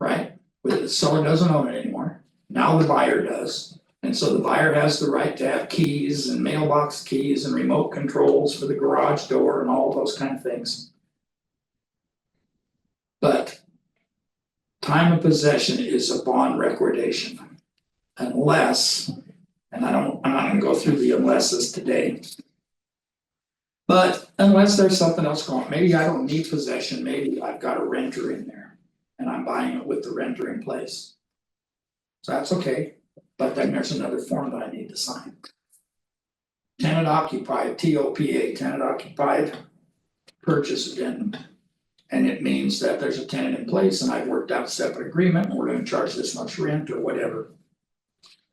right? But the seller doesn't own it anymore, now the buyer does. And so the buyer has the right to have keys and mailbox keys and remote controls for the garage door and all those kind of things. But time of possession is upon recordation. Unless, and I'm not gonna go through the unlesses today. But unless there's something else going on, maybe I don't need possession, maybe I've got a renter in there. And I'm buying it with the renter in place. So that's okay, but then there's another form that I need to sign. Tenant occupied, TOPA, tenant occupied purchase addendum. And it means that there's a tenant in place and I've worked out a separate agreement and we're gonna charge this much rent or whatever.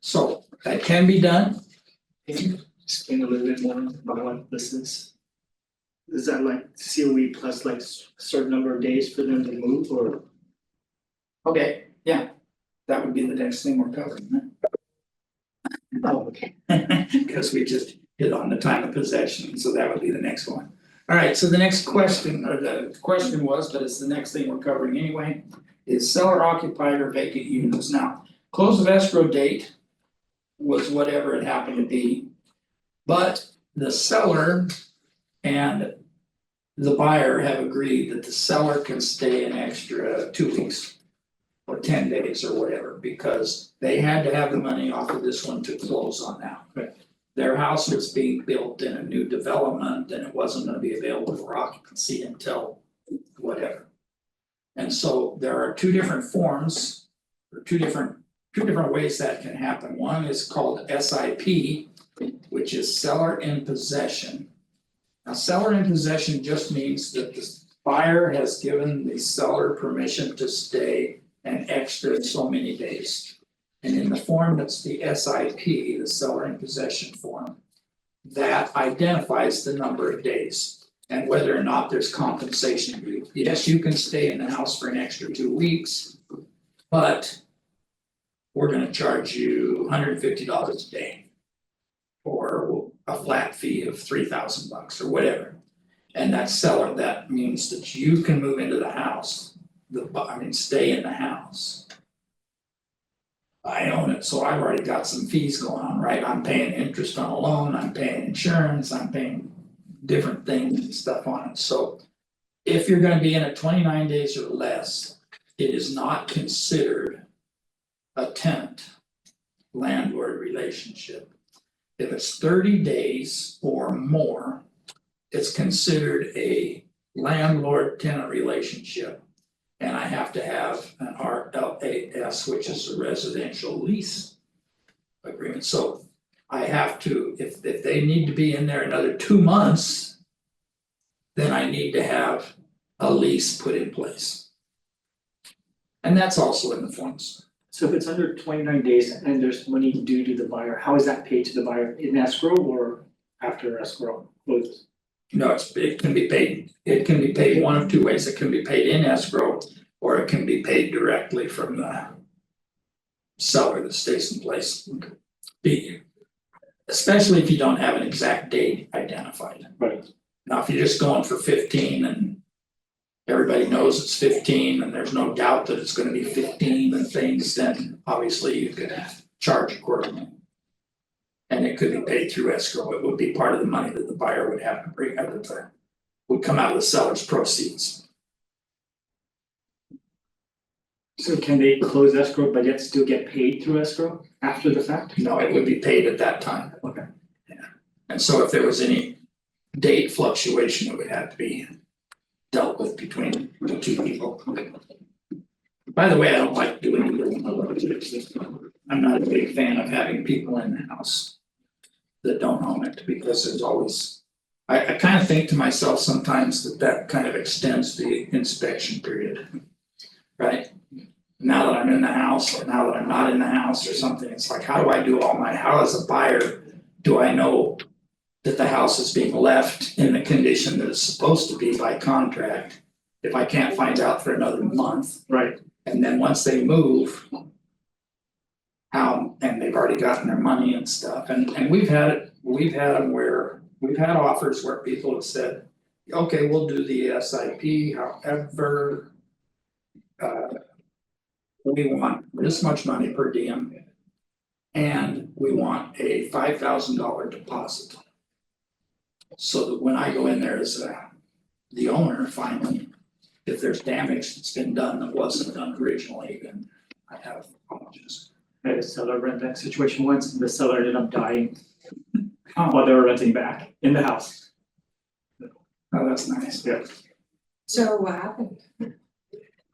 So that can be done. Can you explain a little bit more about what this is? Is that like COE plus like a certain number of days for them to move or? Okay, yeah, that would be the next thing we're covering, Oh, okay. because we just hit on the time of possession, so that would be the next one. Alright, so the next question, or the question was, but it's the next thing we're covering anyway, is seller occupied or vacant units. Now, close of escrow date was whatever it happened to be. But the seller and the buyer have agreed that the seller can stay an extra 2 weeks. Or 10 days or whatever, because they had to have the money off of this one to close on now. Right. Their house was being built in a new development and it wasn't gonna be available for occupancy until whatever. And so there are two different forms, or two different ways that can happen. One is called SIP, which is seller in possession. Now, seller in possession just means that the buyer has given the seller permission to stay an extra so many days. And in the form that's the SIP, the seller in possession form, that identifies the number of days and whether or not there's compensation due. Yes, you can stay in the house for an extra 2 weeks, but we're gonna charge you $150 a day. a flat fee of $3,000 or whatever. And that seller, that means that you can move into the house, stay in the house. I own it, so I've already got some fees going on, right? I'm paying interest on a loan, I'm paying insurance, I'm paying different things and stuff on it, so. If you're gonna be in it 29 days or less, it is not considered a tenant landlord relationship. If it's 30 days or more, it's considered a landlord-tenant relationship. And I have to have an RLAS, which is a residential lease agreement, so I have to, if they need to be in there another 2 months. Then I need to have a lease put in place. And that's also in the forms. So if it's under 29 days and there's money due to the buyer, how is that paid to the buyer, in escrow or after escrow closes? No, it can be paid one of two ways, it can be paid in escrow, or it can be paid directly from the seller that stays in place. Especially if you don't have an exact date identified. Right. Now, if you're just going for 15 and everybody knows it's 15 and there's no doubt that it's gonna be 15 and things, then obviously you could charge accordingly. And it could be paid through escrow, it would be part of the money that the buyer would have to bring out of the, would come out of the seller's proceeds. So can they close escrow but yet still get paid through escrow after the fact? No, it would be paid at that time. Okay. Yeah, and so if there was any date fluctuation, it would have to be dealt with between the two people. By the way, I don't like doing it. I'm not a big fan of having people in the house that don't own it, because there's always, I kind of think to myself sometimes that kind of extends the inspection period. Right? Now that I'm in the house, or now that I'm not in the house or something, it's like, how do I do how as a buyer, do I know that the house is being left in the condition that it's supposed to be by contract, if I can't find out for another month? Right. And then once they move, and they've already gotten their money and stuff, and we've had them where, we've had offers where people have said, okay, we'll do the SIP, however. We want this much money per diem. And we want a $5,000 deposit. So that when I go in there as the owner finally, if there's damage that's been done that wasn't done originally, then I have apologies. I had a seller rent that situation once, and the seller ended up dying while they were renting back in the house. Oh, that's nice. Yeah. So what happened?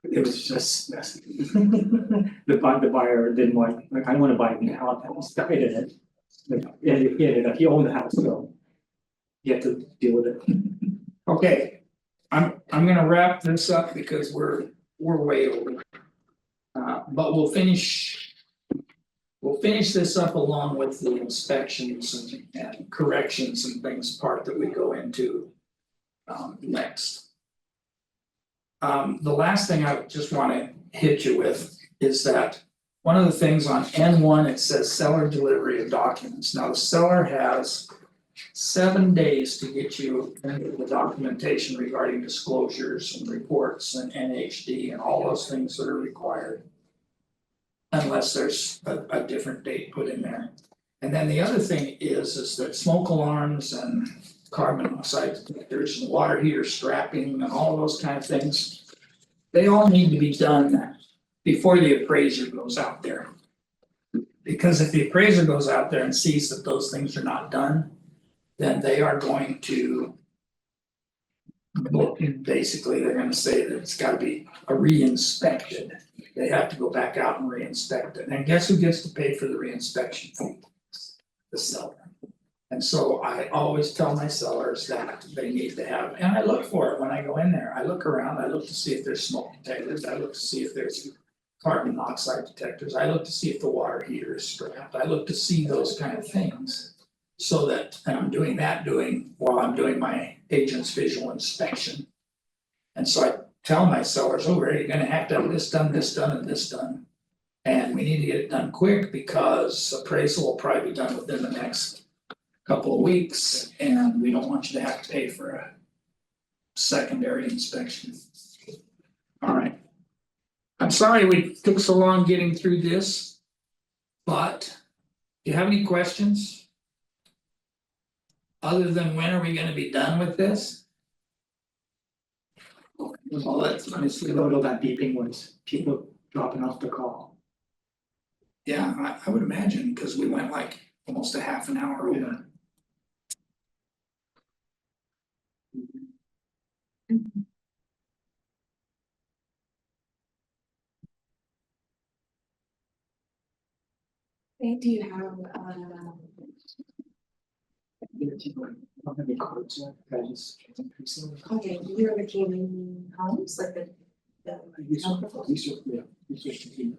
It was just messy. The buyer didn't want, like, I wanna buy it now, and he died in it. And he owned the house, so he had to deal with it. Okay, I'm gonna wrap this up because we're way over. But we'll finish this up along with the inspections and corrections and things part that we go into next. The last thing I just wanna hit you with is that one of the things on N1, it says seller delivery of documents. Now, the seller has 7 days to get you into the documentation regarding disclosures and reports and NHD and all those things that are required. Unless there's a different date put in there. And then the other thing is that smoke alarms and carbon monoxide detectors and water heater strapping and all those kind of things, they all need to be done before the appraiser goes out there. Because if the appraiser goes out there and sees that those things are not done, then they are going to basically, they're gonna say that it's gotta be re-inspected. They have to go back out and re-inspect it, and guess who gets to pay for the re-inspection fee? The seller. And so I always tell my sellers that they need to have, and I look for it when I go in there, I look around, I look to see if there's smoke detectors, I look to see if there's carbon monoxide detectors, I look to see if the water heater is strapped, I look to see those kind of things. So that, and I'm doing that while I'm doing my agent's visual inspection. And so I tell my sellers, oh, you're gonna have to have this done, and this done. And we need to get it done quick because appraisal will probably be done within the next couple of weeks, and we don't want you to have to pay for a secondary inspection. All right. I'm sorry we took so long getting through this, but do you have any questions? Other than when are we gonna be done with this? Well, that's honestly, What all that beeping was, people dropping off the call. yeah, I would imagine, cause we went like almost a half an hour over. Okay, do you have I don't have any cards yet, I just. okay, you're the Kayleen Homes, like the These are, yeah, these are.